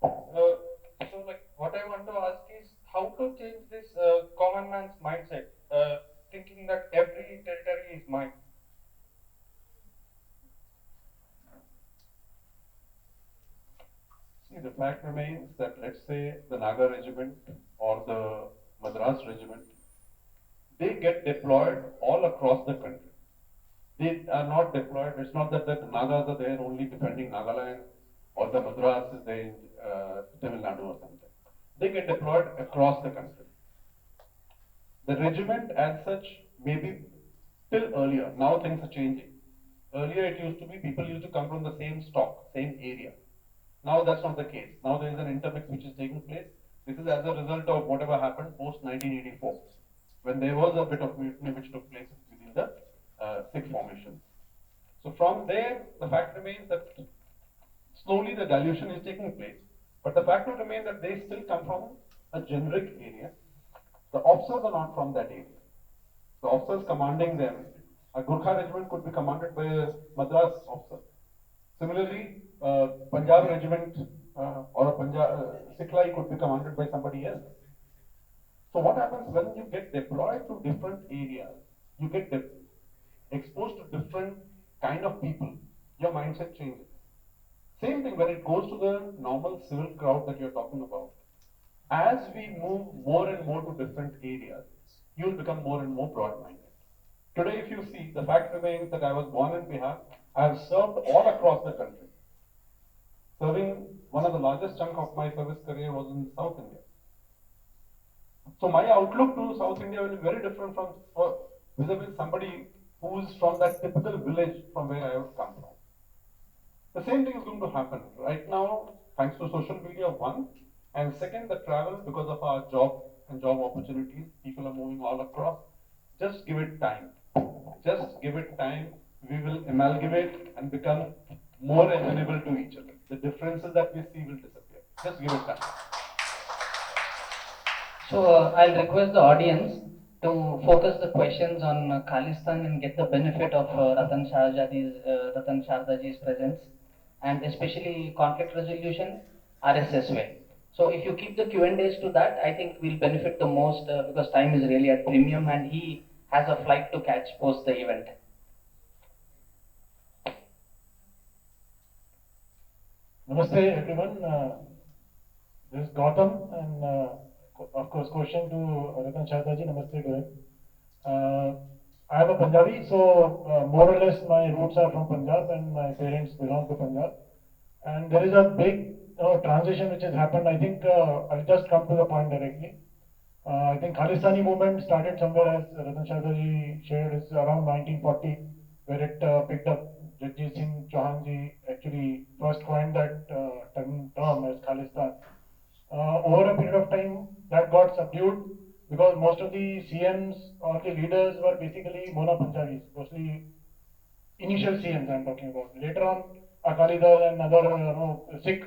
So, like, what I want to ask is how to change this common man's mindset, thinking that every territory is mine. See, the fact remains that, let's say, the Naga regiment or the Madras regiment, they get deployed all across the country. They are not deployed. It's not that the Nagas are there only defending Nagaland or the Madras is there in Tamil Nadu or something. They get deployed across the country. The regiment as such, maybe till earlier, now things are changing. Earlier it used to be people used to come from the same stock, same area. Now that's not the case. Now there is an intermix which is taking place. This is as a result of whatever happened post 1984, when there was a bit of mutiny which took place within the Sikh formations. So from there, the fact remains that slowly the dilution is taking place, but the fact will remain that they still come from a generic area. The officers are not from that area. The officers commanding them, a Gurkha regiment could be commanded by a Madras officer. Similarly, Punjab regiment or a Punjab Sikhlai could be commanded by somebody else. So what happens when you get deployed to different areas, you get exposed to different kind of people, your mindset changes. Same thing when it goes to the normal civil crowd that you're talking about. As we move more and more to different areas, you will become more and more broad-minded. Today, if you see, the fact remains that I was born in Bihar. I have served all across the country. Serving, one of the largest chunk of my service career was in South India. So my outlook to South India will be very different from vis-a-vis somebody who is from that typical village from where I have come from. The same thing is going to happen right now, thanks to social media, one, and second, the travel, because of our job and job opportunities, people are moving all across. Just give it time. Just give it time. We will amalgamate and become more amenable to each other. The differences that we see will disappear. Just give it time. So I'll request the audience to focus the questions on Khalistan and get the benefit of Ratan Shardaji's presence, and especially conflict resolution, RSS way. So if you keep the Q&As to that, I think we'll benefit the most because time is really at premium and he has a flight to catch post the event. Namaste everyone. This is Gautam and of course question to Ratan Sharda ji. Namaste to him. I am a Punjabi, so more or less my roots are from Punjab and my parents belong to Punjab. And there is a big transition which has happened. I think I'll just come to the point directly. I think Khalistani movement started somewhere, as Ratan Sharda ji shared, is around 1940, where it picked up. Jagriti Singh Chauhan ji actually first coined that term as Khalistan. Over a period of time, that got subdued because most of the CMs or the leaders were basically Mona Punjabis, mostly initial CMs I'm talking about. Later on, Akali Dal and other Sikh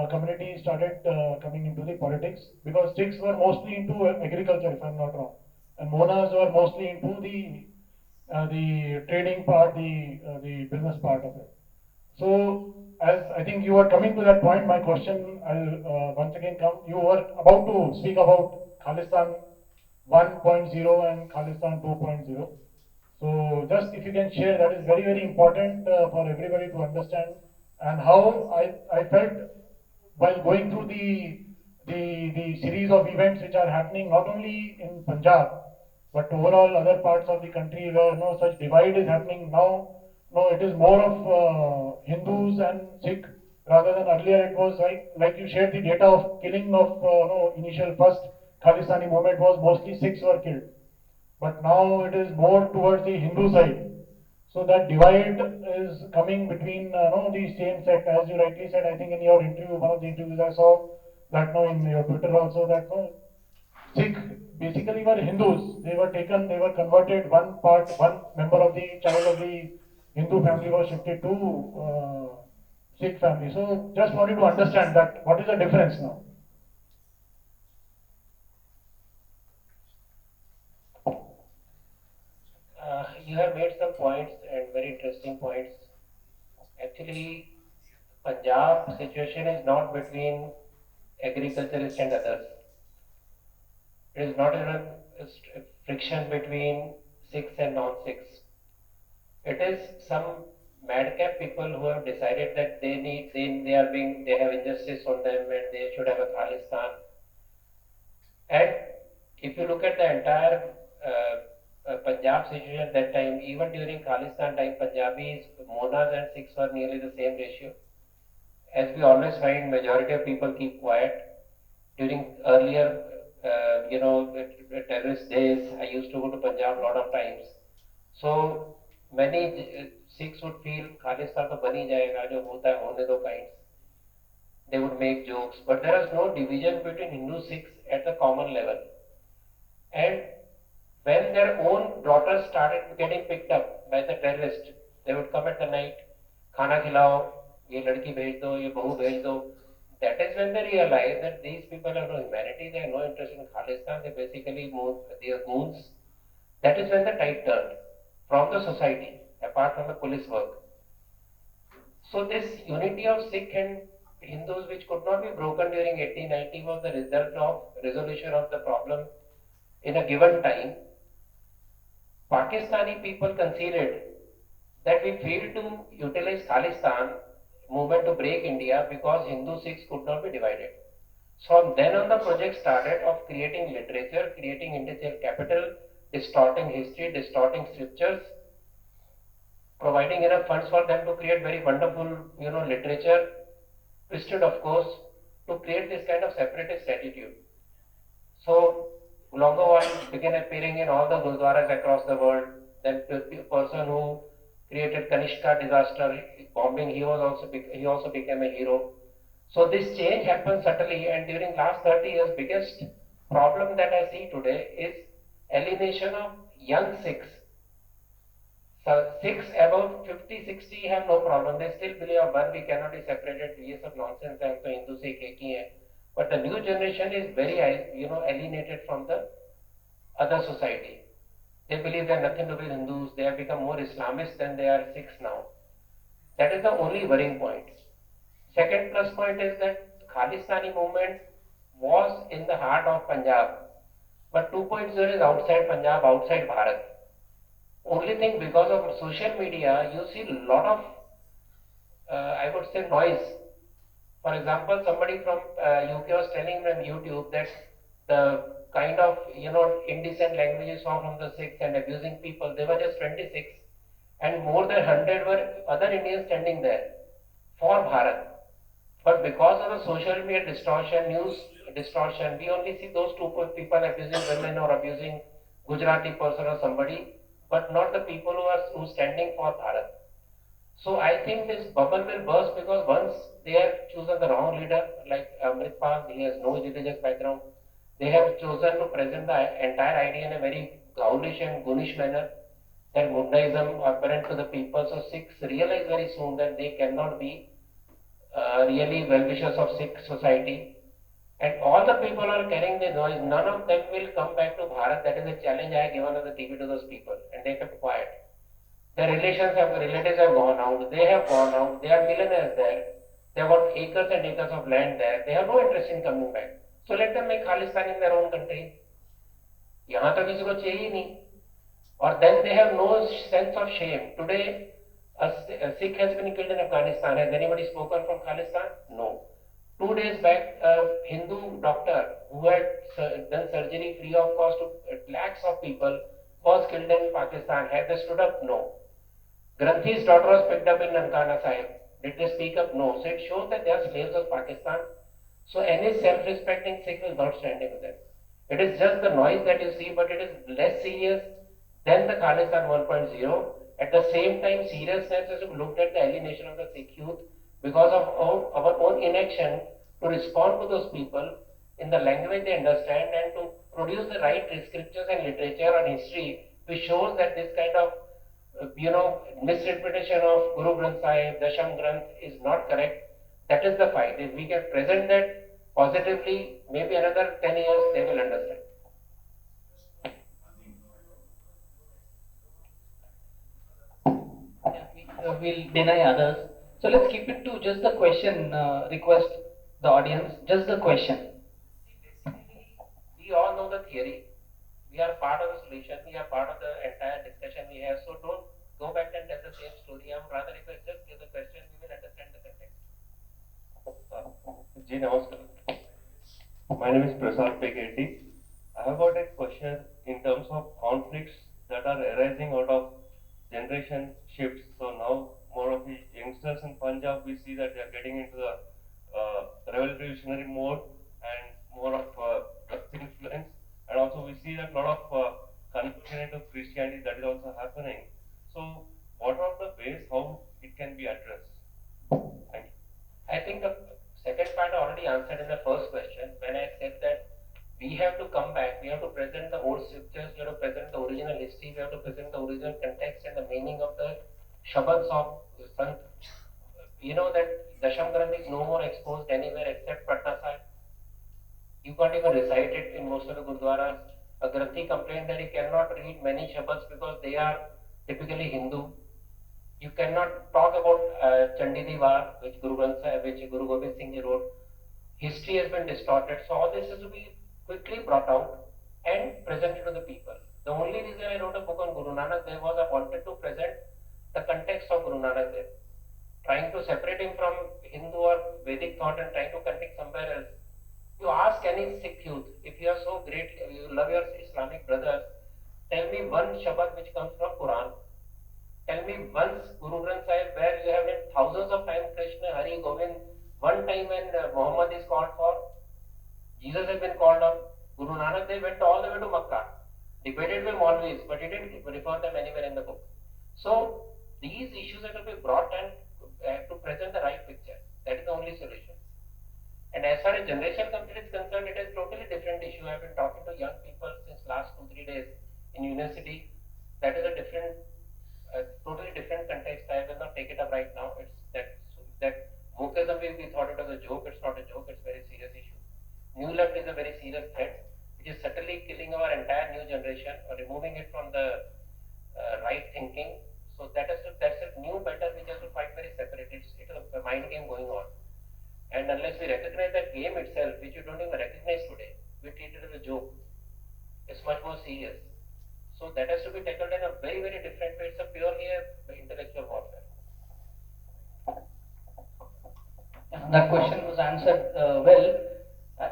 communities started coming into the politics because Sikhs were mostly into agriculture, if I'm not wrong, and Monas were mostly into the trading part, the business part of it. So, as I think you were coming to that point, my question, I'll once again come. You were about to speak about Khalistan 1.0 and Khalistan 2.0. So, just if you can share, that is very, very important for everybody to understand, and how I felt while going through the series of events which are happening not only in Punjab, but overall other parts of the country where no such divide is happening now. No, it is more of Hindus and Sikh rather than earlier. It was like you shared the data of killing of initial first Khalistani movement was mostly Sikhs were killed, but now it is more towards the Hindu side. So that divide is coming between the same sect, as you rightly said. I think in your interview, one of the interviews I saw, that no, in your Twitter also, that no, Sikh basically were Hindus. They were taken, they were converted. One part, one member of the child of the Hindu family was shifted to Sikh family. So just wanted to understand that what is the difference now? You have made some points and very interesting points. Actually, Punjab situation is not between agriculturists and others. It is not even a friction between Sikhs and non-Sikhs. It is some madcap people who have decided that they have injustice on them and they should have a Khalistan. And if you look at the entire Punjab situation at that time, even during Khalistan time, Punjabis, Monas and Sikhs were nearly the same ratio. As we always find, majority of people keep quiet. During earlier, terrorist days, I used to go to Punjab a lot of times. So many Sikhs would feel Khalistan to bani jayega, jo hota hai hone do kinds. They would make jokes, but there is no division between Hindu Sikhs at the common level. And when their own daughters started getting picked up by the terrorists, they would come at the night, खाना खिलाओ, ये लड़की भेज दो, ये बहू भेज दो. That is when they realize that these people have no humanity, they have no interest in Khalistan, they basically they are goons. That is when the tide turned from the society, apart from the police work. So this unity of Sikh and Hindus, which could not be broken during 1890, was the result of resolution of the problem in a given time. Pakistani people conceded that we failed to utilize Khalistan movement to break India because Hindu Sikhs could not be divided. So from then on the project started of creating literature, creating industrial capital, distorting history, distorting scriptures, providing enough funds for them to create very wonderful, literature, twisted of course, to create this kind of separatist attitude. So Longovan began appearing in all the gurdwaras across the world. Then the person who created Kanishka disaster bombing, he also became a hero. So this change happened subtly, and during last 30 years, biggest problem that I see today is alienation of young Sikhs. So Sikhs above 50, 60 have no problem. They still believe one we cannot be separated. ये सब nonsense है. तो हिंदू सिख एक ही है. But the new generation is very, alienated from the other society. They believe they are nothing to do with Hindus. They have become more Islamist than they are Sikhs now. That is the only worrying point. Second plus point is that Khalistani movement was in the heart of Punjab. But 2.0 is outside Punjab, outside Bharat. Only thing, because of social media, you see a lot of, I would say, noise. For example, somebody from UK was telling me on YouTube that the kind of, indecent language you saw from the Sikhs and abusing people, they were just 26, and more than 100 were other Indians standing there for Bharat. But because of the social media distortion, news distortion, we only see those two people abusing women or abusing Gujarati person or somebody, but not the people who are standing for Bharat. So I think this bubble will burst because once they have chosen the wrong leader, like Amritpal, he has no religious background. They have chosen to present the entire idea in a very gaulish and goonish manner, that Mundaism apparent to the people. So Sikhs realize very soon that they cannot be really well-wishers of Sikh society. And all the people are carrying the noise. None of them will come back to Bharat. That is a challenge I have given on the TV to those people. And they kept quiet. Their relatives have gone out. They have gone out. They are millionaires there. They have got acres and acres of land there. They have no interest in coming back. So let them make Khalistan in their own country. यहाँ तो किसी को चाहिए ही नहीं. Or then they have no sense of shame. Today, a Sikh has been killed in Afghanistan. Has anybody spoken from Khalistan? No. 2 days back, a Hindu doctor who had done surgery free of cost to lakhs of people was killed in Pakistan. Have they stood up? No. Granthi's daughter was picked up in Nankana Sahib. Did they speak up? No. So it shows that they are slaves of Pakistan. So any self-respecting Sikh is not standing with them. It is just the noise that you see, but it is less serious than the Khalistan 1.0. At the same time, seriousness is looked at the alienation of the Sikh youth because of our own inaction to respond to those people in the language they understand and to produce the right scriptures and literature and history which shows that this kind of misinterpretation of Guru Granth Sahib, Dasham Granth is not correct. That is the fight. If we can present that positively, maybe another 10 years they will understand. We'll deny others. So let's keep it to just the question, request the audience, just the question. We all know the theory. We are part of the solution. We are part of the entire discussion we have. So don't go back and tell the same story. I would rather if I just give the question, we will understand the context. Ji Namaskar. My name is Prasad Peketi. I have got a question in terms of conflicts that are arising out of generation shifts. So now more of the youngsters in Punjab, we see that they are getting into the revolutionary mode and more of drugs influence. And also we see that a lot of conversion into Christianity that is also happening. So what are the ways how it can be addressed? Thank you. I think the second part I already answered in the first question when I said that we have to come back, we have to present the old scriptures, we have to present the original history, we have to present the original context and the meaning of the Shabads of Sant. You know that Dasham Granth is no more exposed anywhere except Patna Sahib. You can't even recite it in most of the Gurdwaras. A Granthi complained that he cannot read many Shabads because they are typically Hindu. You cannot talk about Chandi Diwar, which Guru Gobind Singh Ji wrote. History has been distorted, so all this has to be quickly brought out and presented to the people. The only reason I wrote a book on Guru Nanak Dev was I wanted to present the context of Guru Nanak Dev. Trying to separate him from Hindu or Vedic thought and trying to connect somewhere else. You ask any Sikh youth, if you are so great, you love your Islamic brothers, tell me one Shabad which comes from Quran. Tell me once Guru Granth Sahib where you have named thousands of times Krishna, Hari, Govind, one time when Muhammad is called for, Jesus has been called on, Guru Nanak Dev went all the way to Makkah, debated with Maulvis, but he didn't refer them anywhere in the book. So these issues have to be brought and to present the right picture. That is the only solution. And as far as generation conflict is concerned, it is totally different issue. I have been talking to young people since last 2-3 days in university. That is a totally different context. I will not take it up right now. It's that Mukhism we thought it was a joke. It's not a joke. It's a very serious issue. New left is a very serious threat, which is certainly killing our entire new generation or removing it from the right thinking. So that's a new battle which has to fight very separate. It's a mind game going on. And unless we recognize that game itself, which you don't even recognize today, we treat it as a joke. It's much more serious. So that has to be tackled in a very, very different way. It's a purely intellectual warfare. That question was answered well.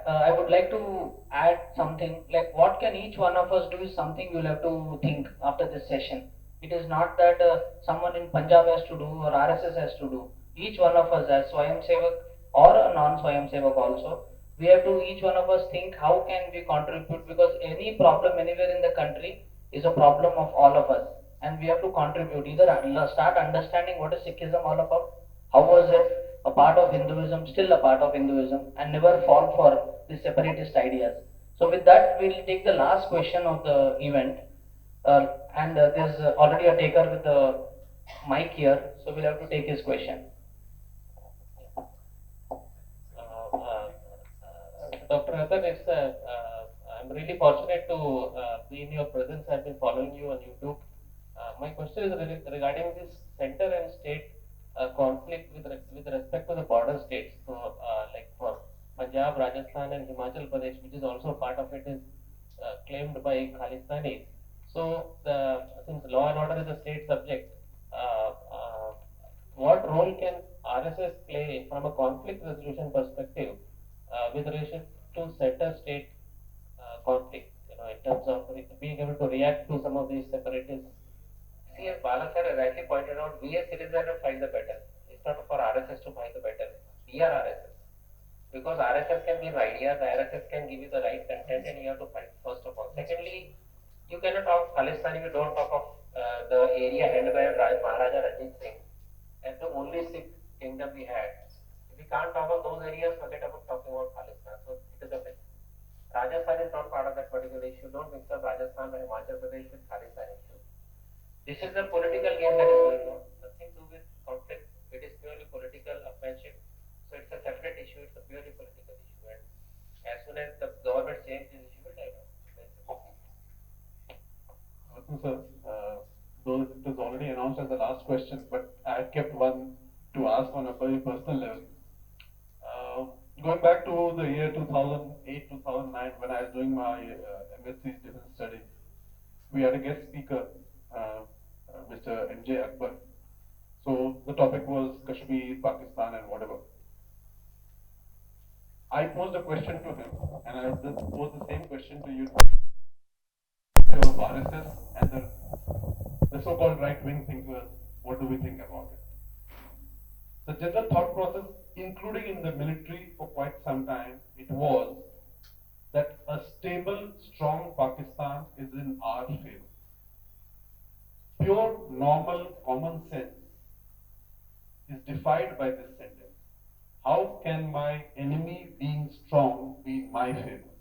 I would like to add something like what can each one of us do is something you'll have to think after this session. It is not that someone in Punjab has to do or RSS has to do. Each one of us as Swayam Sevak or a non-Swayam Sevak also, we have to each one of us think how can we contribute because any problem anywhere in the country is a problem of all of us and we have to contribute either start understanding what is Sikhism all about, how was it a part of Hinduism, still a part of Hinduism, and never fall for the separatist ideas. So with that, we'll take the last question of the event. And there's already a taker with the mic here, so we'll have to take his question. Dr. Ratan, I'm really fortunate to be in your presence. I've been following you on YouTube. My question is regarding this center and state conflict with respect to the border states. So, like for Punjab, Rajasthan, and Himachal Pradesh, which is also part of it, is claimed by Khalistanis. So, since law and order is a state subject, what role can RSS play from a conflict resolution perspective with relation to center-state conflict? In terms of being able to react to some of these separatists. See, as Bala sir rightly pointed out, we as citizens have to fight the battle. It's not for RSS to fight the battle. We are RSS. Because RSS can give ideas, RSS can give you the right content and you have to fight, first of all. Secondly, you cannot talk Khalistan if you don't talk of the area held by Maharaja Ranjit Singh as the only Sikh kingdom we had. If we can't talk of those areas, forget about talking about Khalistan. So it is a myth. Rajasthan is not part of that particular issue. Don't mix up Rajasthan or Himachal Pradesh with Khalistan issue. This is a political game that is going on. Nothing to do with conflict. It is purely political upmanship. So it's a separate issue. It's a purely political issue. And as soon as the government changes this issue, will die down. Sir, though it was already announced as the last question, but I had kept one to ask on a very personal level. Going back to the year 2008, 2009, when I was doing my MSc Defense Studies, we had a guest speaker, Mr. MJ Akbar. So the topic was Kashmir, Pakistan, and whatever. I posed a question to him, and I will pose the same question to you. Of RSS and the so-called right-wing thinkers, what do we think about it? The general thought process, including in the military for quite some time, it was that a stable, strong Pakistan is in our favor. Pure, normal, common sense is defied by this sentence. How can my enemy being strong be in my favor?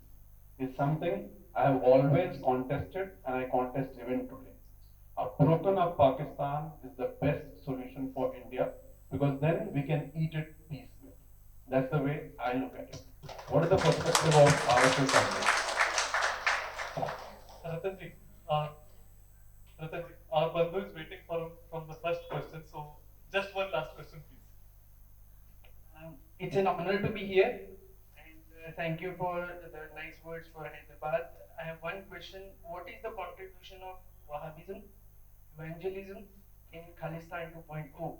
Is something I have always contested and I contest even today. A broken up Pakistan is the best solution for India because then we can eat it piecemeal. That's the way I look at it. What is the perspective of RSS on this? Ratanji, uh, Ratanji, our Bandhu is waiting for from the first question, so just one last question, please. It's an honor to be here, and thank you for the nice words for Hyderabad. I have one question. What is the contribution of Wahhabism, evangelism in Khalistan 2.0?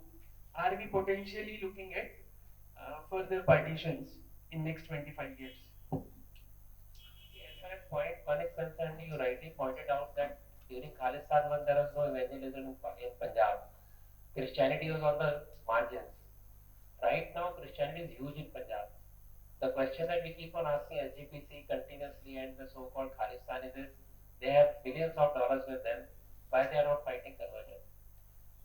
Are we potentially looking at further partitions in next 25 years? As far as point one is concerned, you rightly pointed out that during Khalistan when there was no evangelism in Punjab, Christianity was on the margins. Right now, Christianity is huge in Punjab. The question that we keep on asking SGPC continuously and the so-called Khalistanis is, they have billions of dollars with them, why they are not fighting conversion?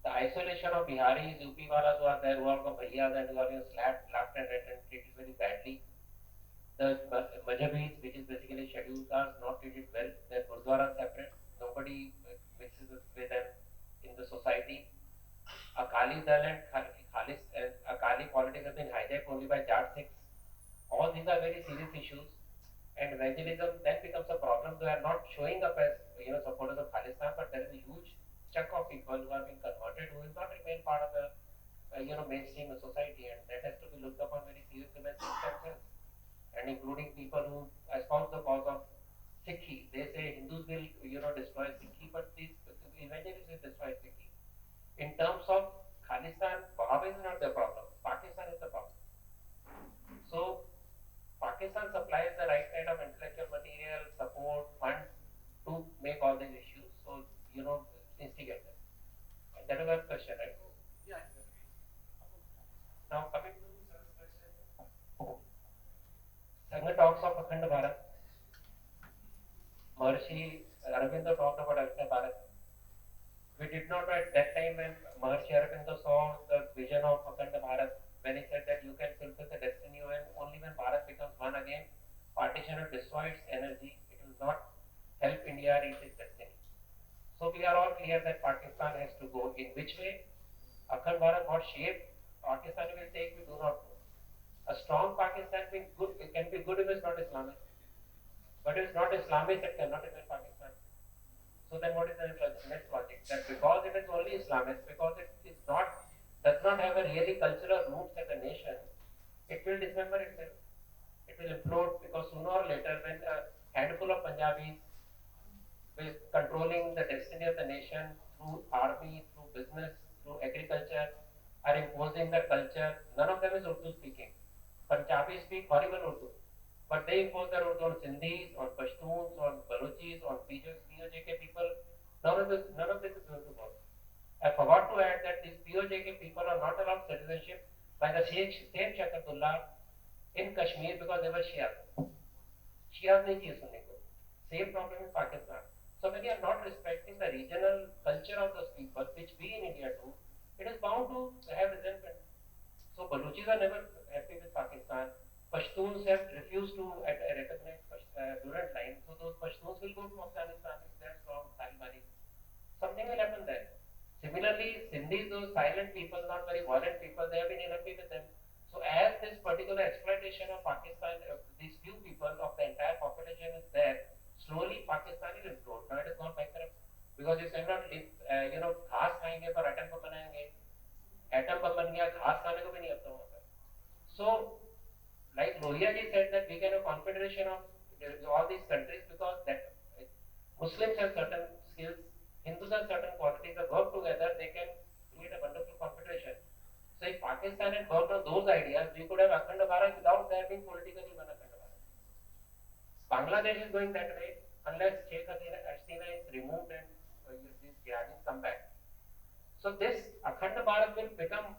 The isolation of Biharis, UP walas who are there, who are the bhaiyas and who are being slapped left and right and treated very badly. The Majhabis, which is basically scheduled castes, not treated well. Their Gurdwara separate. Nobody mixes with them in the society. Akali Dal and Khalis and Akali politics have been hijacked only by Jat Sikhs. All these are very serious issues, and evangelism then becomes a problem. They are not showing up as supporters of Khalistan, but there is a huge chunk of people who are being converted who will not remain part of the mainstream of society, and that has to be looked upon very seriously by Sikhs themselves, and including people who espouse the cause of Sikhi. They say Hindus will destroy Sikhi, but these evangelists will destroy Sikhi. In terms of Khalistan, Wahhabism is not the problem. Pakistan is the problem. So Pakistan supplies the right kind of intellectual material, support, funds to make all these issues. So instigate them. And that was our question, right? Yeah. Now coming to Sir's question, Sangha talks of Akhand Bharat. Maharishi Aurobindo talked about Akhand Bharat. We did not know at that time when Maharishi Aurobindo saw the vision of Akhand Bharat, when he said that you can fulfill the destiny only when Bharat becomes one again. Partition will destroy its energy. It will not help India reach its destiny. So we are all clear that Pakistan has to go. In which way? Akhand Bharat, what shape Pakistan will take, we do not know. A strong Pakistan being good, it can be good if it's not Islamic. But if it's not Islamic, it cannot remain Pakistan. So then what is the next logic? That because it is only Islamist, because it is not, does not have a really cultural roots as a nation, it will dismember itself. It will implode because sooner or later when a handful of Punjabis with controlling the destiny of the nation through army, through business, through agriculture, are imposing the culture. None of them is Urdu speaking. Punjabis speak horrible Urdu, but they impose their Urdu on Sindhis, on Pashtuns, on Balochis, on POJK people. None of this is going to work. I forgot to add that these POJK people are not allowed citizenship by the same Sheikh Abdullah in Kashmir because they were Shia. Shias nahi chahiye sunne ko. Same problem in Pakistan. So when you are not respecting the regional culture of those people, which we in India do, it is bound to have resentment. So Baluchis are never happy with Pakistan. Pashtuns have refused to recognize Durand line. So those Pashtuns will go to Afghanistan if they're strong Taliban. Something will happen there. Similarly, Sindhis, those silent people, not very violent people, they have been unhappy with them. So as this particular exploitation of Pakistan, these few people of the entire population is there, slowly Pakistan will implode. Now it has gone bankrupt because you cannot live, घास खाएंगे पर atom bomb बनाएंगे, atom bomb बन गया, घास खाने को भी नहीं अपना वहाँ पर. So like Lohia ji said that we can have confederation of all these countries because that Muslims have certain skills, Hindus have certain qualities, they work together, they can create a wonderful confederation. So if Pakistan had worked on those ideas, we could have Akhand Bharat without there being politically one Akhand Bharat. Bangladesh is going that way unless Sheikh Hasina is removed and these jihadis come back. So this Akhand Bharat will become,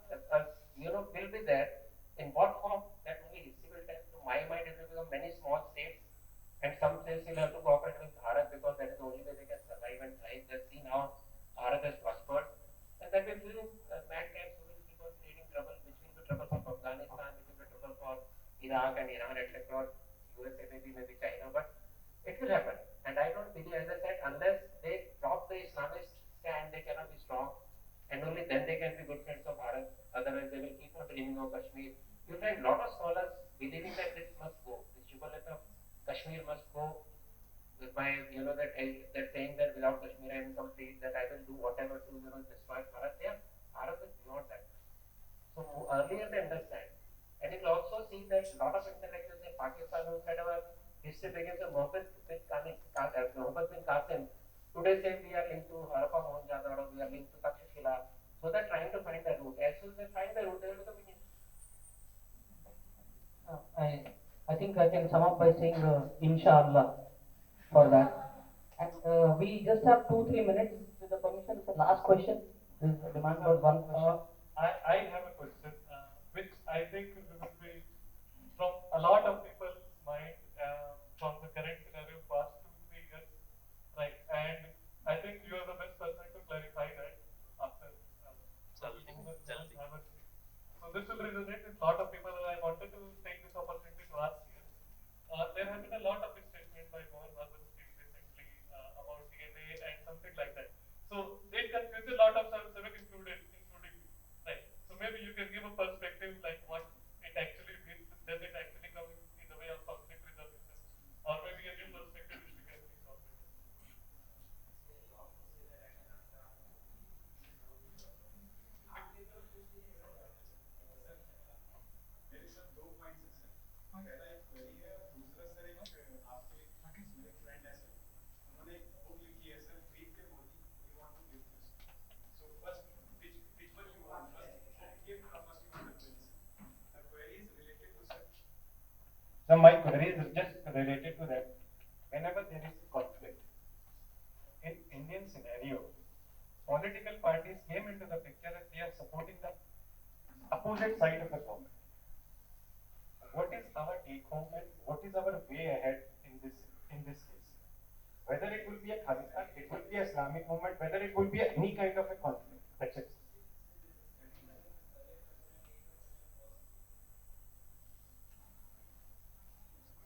will be there. In what form? That only history will tell. To my mind, it will become many small states, and some states will have to cooperate with Bharat because that is the only way they can survive and thrive. Just see how Bharat has prospered, and there will be few mad camps who will keep on creating trouble, which will be trouble for Afghanistan, which will be trouble for Iraq and Iran, etc. Or USA, maybe China, but it will happen. And I don't believe, as I said, unless they drop the Islamist stand, they cannot be strong and only then they can be good friends of Bharat. Otherwise, they will keep on dreaming of Kashmir. You find a lot of scholars believing that this must go. This shibboleth of Kashmir must go. With my, that saying that without Kashmir I am incomplete, that I will do whatever to, destroy Bharat. Yeah, Bharat is beyond that. So earlier they understand. And you will also see that a lot of intellectuals in Pakistan who said our history begins with Mohammed bin Qasim. Today say we are linked to Harappa Mohenjo-daro or we are linked to Takshashila. So they're trying to find the root. As soon as they find the root, they will become Indian. I think I can sum up by saying Inshallah for that. And we just have 2-3 minutes with the permission. It's the last question. This is the demand for one question. I have a question, which I think will be from a lot of people's mind from the current scenario past 2-3 years, right? And I think you are the best person to clarify that after. So this will resonate with a lot of people, and I wanted to take this opportunity to ask you. There have been a lot of statements by Mohan recently about DNA and something like that. So it confuses a lot of civic including you, right? So maybe you can give a perspective like what it actually means. Does it actually come in the way of conflict resolution, or maybe a new perspective which we can think of? मेरे सब 2 points हैं sir. पहला एक query है, और दूसरा sir एक आपके मेरे फ्रेंड है सर, उन्होंने एक बुक लिखी है सर, फ्री के Modi, we want to give this. So first which one you want first? Give first you want the query, sir. The query is related to sir. So my query is just related to that. Whenever there is conflict in Indian scenario, political parties came into the picture and they are supporting the opposite side of the government. What is our take home and what is our way ahead in this case? Whether it will be a Khalistan, it will be a Islamic movement, whether it will be any kind of a conflict. That's it.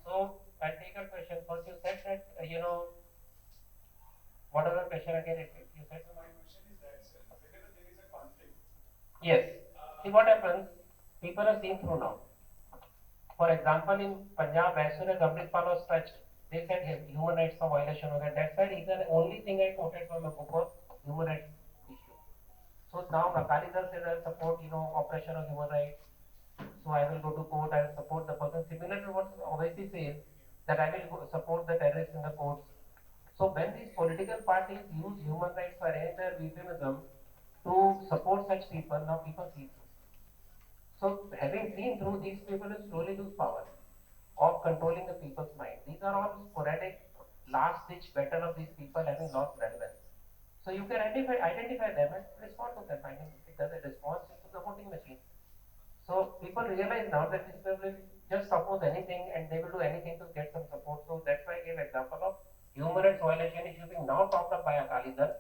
So I'll take a question. First, you said that what are the question again? You said. So my question is that sir, whenever there is a conflict. Yes. See what happens. People are seen through now. For example, in Punjab, as soon as Amritpal was touched, they said human rights का violation हो गया. That's why is the only thing I quoted from a book was human rights issue. So now Akali says I support oppression of human rights. So I will go to court. I will support the person. Similar to what Owaisi says that I will support the terrorists in the courts. So when these political parties use human rights for any their euphemism to support such people, now people see through. So having seen through, these people will slowly lose power of controlling the people's mind. These are all sporadic, last-ditch battle of these people having lost relevance. So you can identify them and respond to them. I mean, it does a response into the voting machine. So people realize now that these people will just oppose anything and they will do anything to get some support. So that's why I gave example of human rights violation issue being now talked up by Akali Dal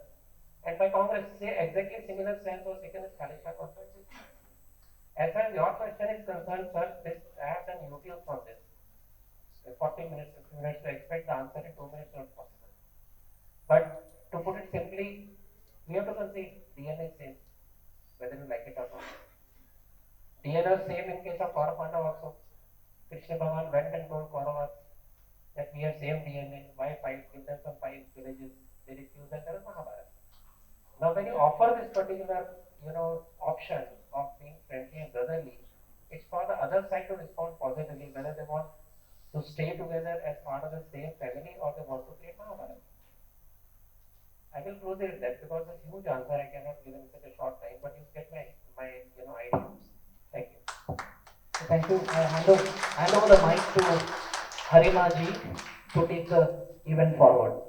and by Congress. Say exactly similar stance was taken as Khalistan conference. As far as your question is concerned, sir, this I have done YouTube from this. 40 minutes, 50 minutes to expect the answer in 2 minutes not possible. But to put it simply, we have to concede DNA same, whether you like it or not. DNA same in case of Kaurava also. Krishna Bhagavan went and told Kauravas that we have same DNA. Why fight? Give them some 5 villages. They refused, and there is Mahabharata. Now, when you offer this particular, option of being friendly and brotherly, it's for the other side to respond positively, whether they want to stay together as part of the same family or they want to create Mahabharata. I will close it that because it's a huge answer I cannot give in such a short time, but you get my idea. Thank you. Thank you. I hand over the mic to Harima ji to take the event forward.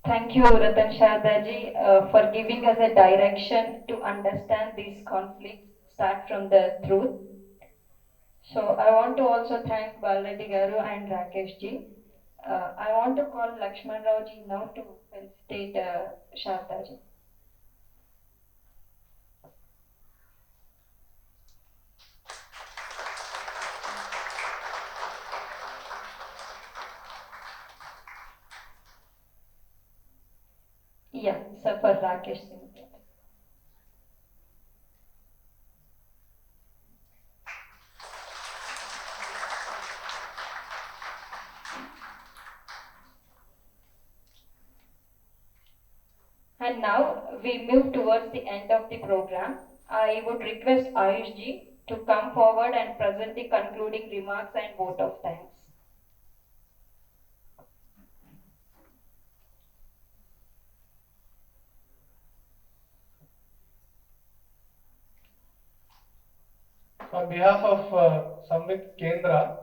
Thank you, Ratan Sharda ji, for giving us a direction to understand these conflicts, start from the truth. So I want to also thank Balreddy Garu and Rakesh ji. I want to call Lakshman Rao ji now to felicitate Sharda ji. Yeah, so for Rakesh Singh. And now we move towards the end of the program. I would request Ayush ji to come forward and present the concluding remarks and vote of thanks. On behalf of Samvit Kendra,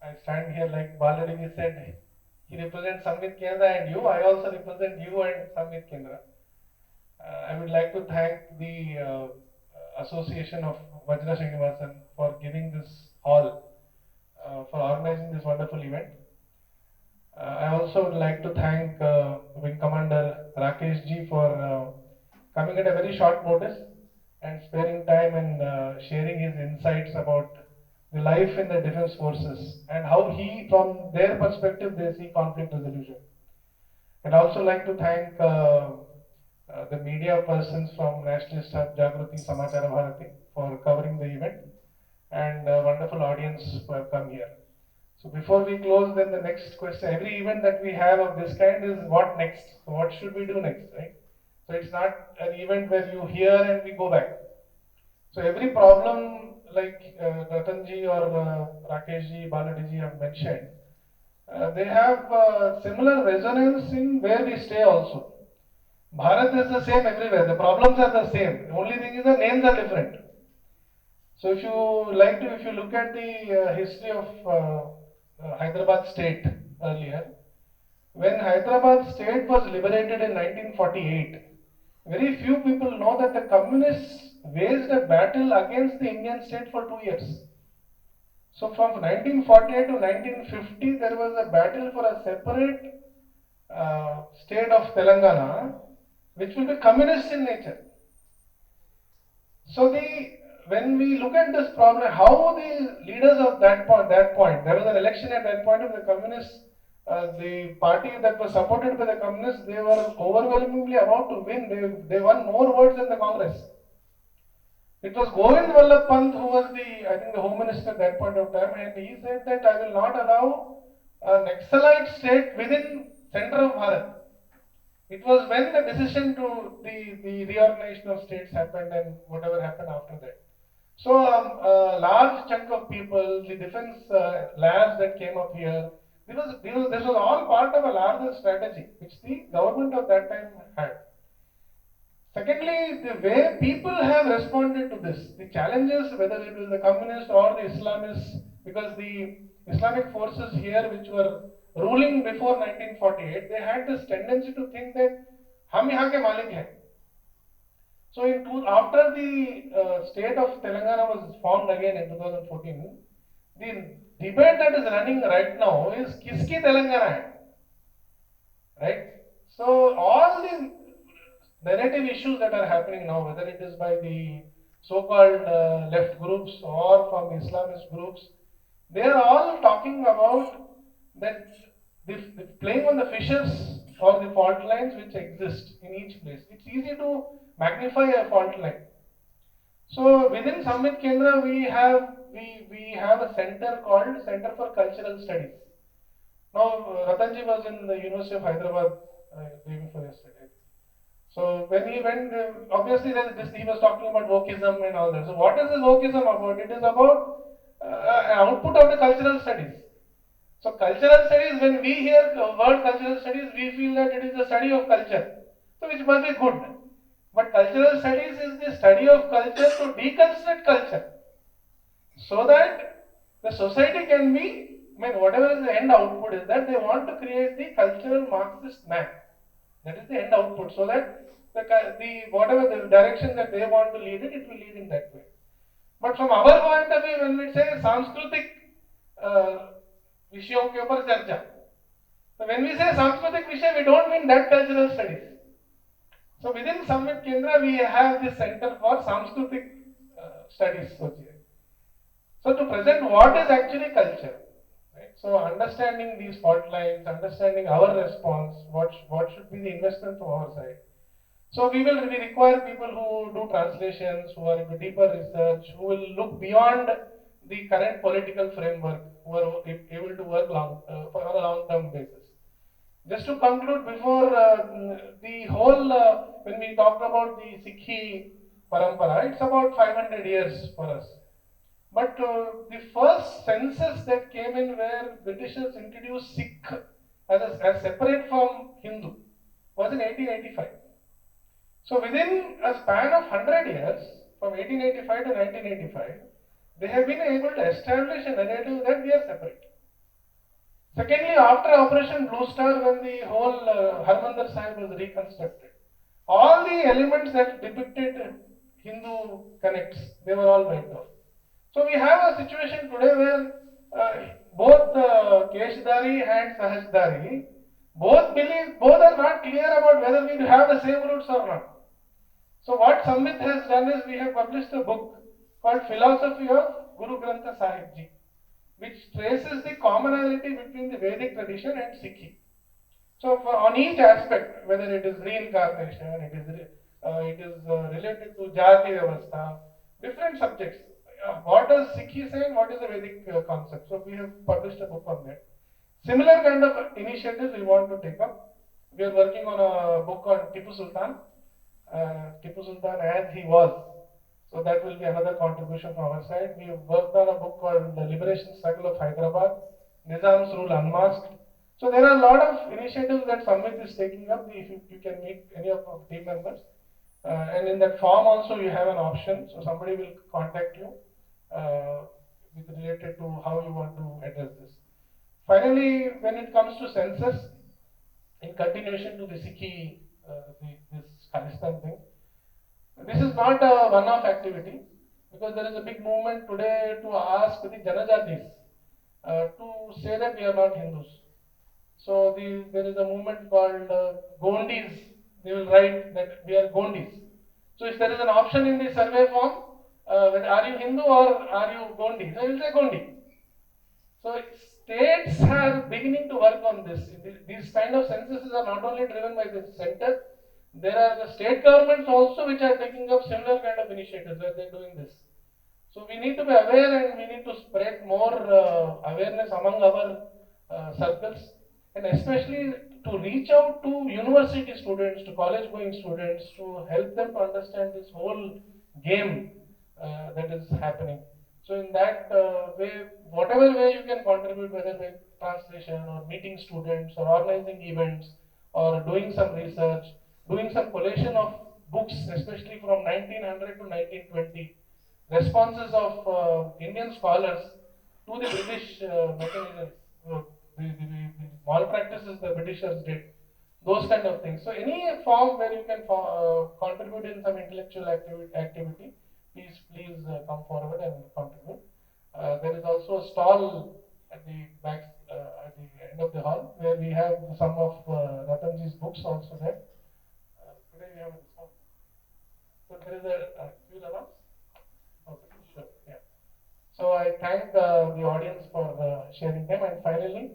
I stand here like Baladegi said, he represents Samvit Kendra and you. I also represent you and Samvit Kendra. I would like to thank the Association of Vajra Srinivasan for giving this hall, for organizing this wonderful event. I also would like to thank Wing Commander Rakesh ji for coming at a very short notice and sparing time and sharing his insights about the life in the defense forces and how he, from their perspective, they see conflict resolution. I'd also like to thank the media persons from Nationalist Hub, Jagriti, Samachara Bharati for covering the event and a wonderful audience who have come here. So before we close, then the next question, every event that we have of this kind is what next? So what should we do next, right? So it's not an event where you hear and we go back. So every problem like Ratanji or Rakeshji, Baladiji have mentioned, they have similar resonance in where we stay also. Bharat is the same everywhere. The problems are the same. The only thing is the names are different. So if you look at the history of Hyderabad state earlier, when Hyderabad state was liberated in 1948, very few people know that the communists waged a battle against the Indian state for 2 years. So from 1948 to 1950, there was a battle for a separate state of Telangana, which will be communist in nature. So when we look at this problem, how the leaders of that point, there was an election at that point of the communists, the party that was supported by the communists, they were overwhelmingly about to win. They won more votes than the Congress. It was Govind Vallabh Pant who was I think the Home Minister at that point of time, and he said that I will not allow a Naxalite state within center of Bharat. It was when the decision to the reorganization of states happened and whatever happened after that. So a large chunk of people, the defense labs that came up here, this was all part of a larger strategy which the government of that time had. Secondly, the way people have responded to this, the challenges, whether it was the communists or the Islamists, because the Islamic forces here which were ruling before 1948, they had this tendency to think that hum yahan ke malik hai. So after the state of Telangana was formed again in 2014, the debate that is running right now is kiski Telangana hai, right? So all the narrative issues that are happening now, whether it is by the so-called left groups or from Islamist groups, they are all talking about that the playing on the fissures or the fault lines which exist in each place. It's easy to magnify a fault line. So within Samvit Kendra, we have a center called Center for Cultural Studies. Now, Ratanji was in the University of Hyderabad day before yesterday. So when he went, obviously he was talking about wokeism and all that. So what is this wokeism about? It is about output of the cultural studies. So cultural studies, when we hear the word cultural studies, we feel that it is the study of culture. So which must be good. But cultural studies is the study of culture to deconstruct culture. So that the society can be, I mean, whatever is the end output is that they want to create the cultural Marxist man. That is the end output, so that the whatever the direction that they want to lead it, it will lead in that way. But from our point of view, when we say सांस्कृतिक विषयों के ऊपर चर्चा, so when we say सांस्कृतिक विषय, we don't mean that cultural studies. So within Samvit Kendra, we have this center for सांस्कृतिक studies. So to present what is actually culture. Right? So understanding these fault lines, understanding our response, what should be the investment from our side. So we require people who do translations, who are into deeper research, who will look beyond the current political framework, who are able to work for on a long-term basis. Just to conclude, before the whole, when we talk about the Sikhi parampara, it's about 500 years for us. But the first census that came in where Britishers introduced Sikh as separate from Hindu was in 1885. So within a span of 100 years, from 1885 to 1985, they have been able to establish a narrative that we are separate. Secondly, after Operation Blue Star, when the whole Harmandir Sahib was reconstructed, all the elements that depicted Hindu connects, they were all wiped off. So we have a situation today where both Keshdari and Sahajdari both are not clear about whether we have the same roots or not. So what Samvit has done is we have published a book called Philosophy of Guru Grantha Sahib Ji, which traces the commonality between the Vedic tradition and Sikhi. So on each aspect, whether it is reincarnation, it is related to Jati Vyavastha, different subjects. What does Sikhi say and what is the Vedic concept? So we have published a book on that. Similar kind of initiatives we want to take up. We are working on a book on Tipu Sultan. Tipu Sultan as he was. So that will be another contribution from our side. We have worked on a book called The Liberation Struggle of Hyderabad, Nizam's Rule Unmasked. So there are a lot of initiatives that Samvit is taking up. If you can meet any of our team members. And in that form also you have an option. So somebody will contact you with related to how you want to address this. Finally, when it comes to census, in continuation to the Sikhi, this Khalistan thing, this is not a one-off activity because there is a big movement today to ask the Janajatis to say that we are not Hindus. So there is a movement called Gondis. They will write that we are Gondis. So if there is an option in the survey form, are you Hindu or are you Gondi? So you will say Gondi. So states are beginning to work on this. These kind of censuses are not only driven by the center, there are the state governments also which are taking up similar kind of initiatives where they are doing this. So we need to be aware and we need to spread more awareness among our circles, and especially to reach out to university students, to college going students, to help them to understand this whole game that is happening. So in that way, whatever way you can contribute, whether by translation or meeting students or organizing events or doing some research, doing some collation of books, especially from 1900 to 1920, responses of Indian scholars to the British mechanisms, the malpractices the Britishers did, those kind of things. So any form where you can contribute in some intellectual activity, please come forward and contribute. There is also a stall at the back, at the end of the hall, where we have some of Ratanji's books also there. Today we have a there is a few levels. Okay, sure, yeah. So I thank the audience for sharing time, and finally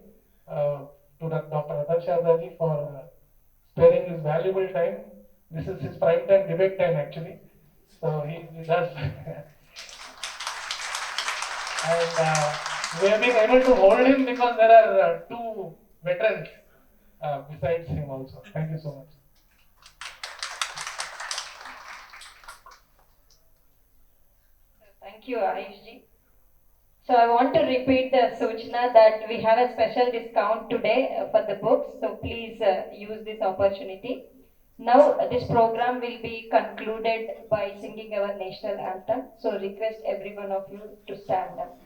to Dr. Ratan Sharda ji for sparing his valuable time. This is his prime time debate time actually. So he does. And we have been able to hold him because there are two veterans besides him also. Thank you so much. Thank you, Ayushji. So I want to repeat the Suchna that we have a special discount today for the books. So please use this opportunity. Now this program will be concluded by singing our national anthem. So request every one of you to stand up.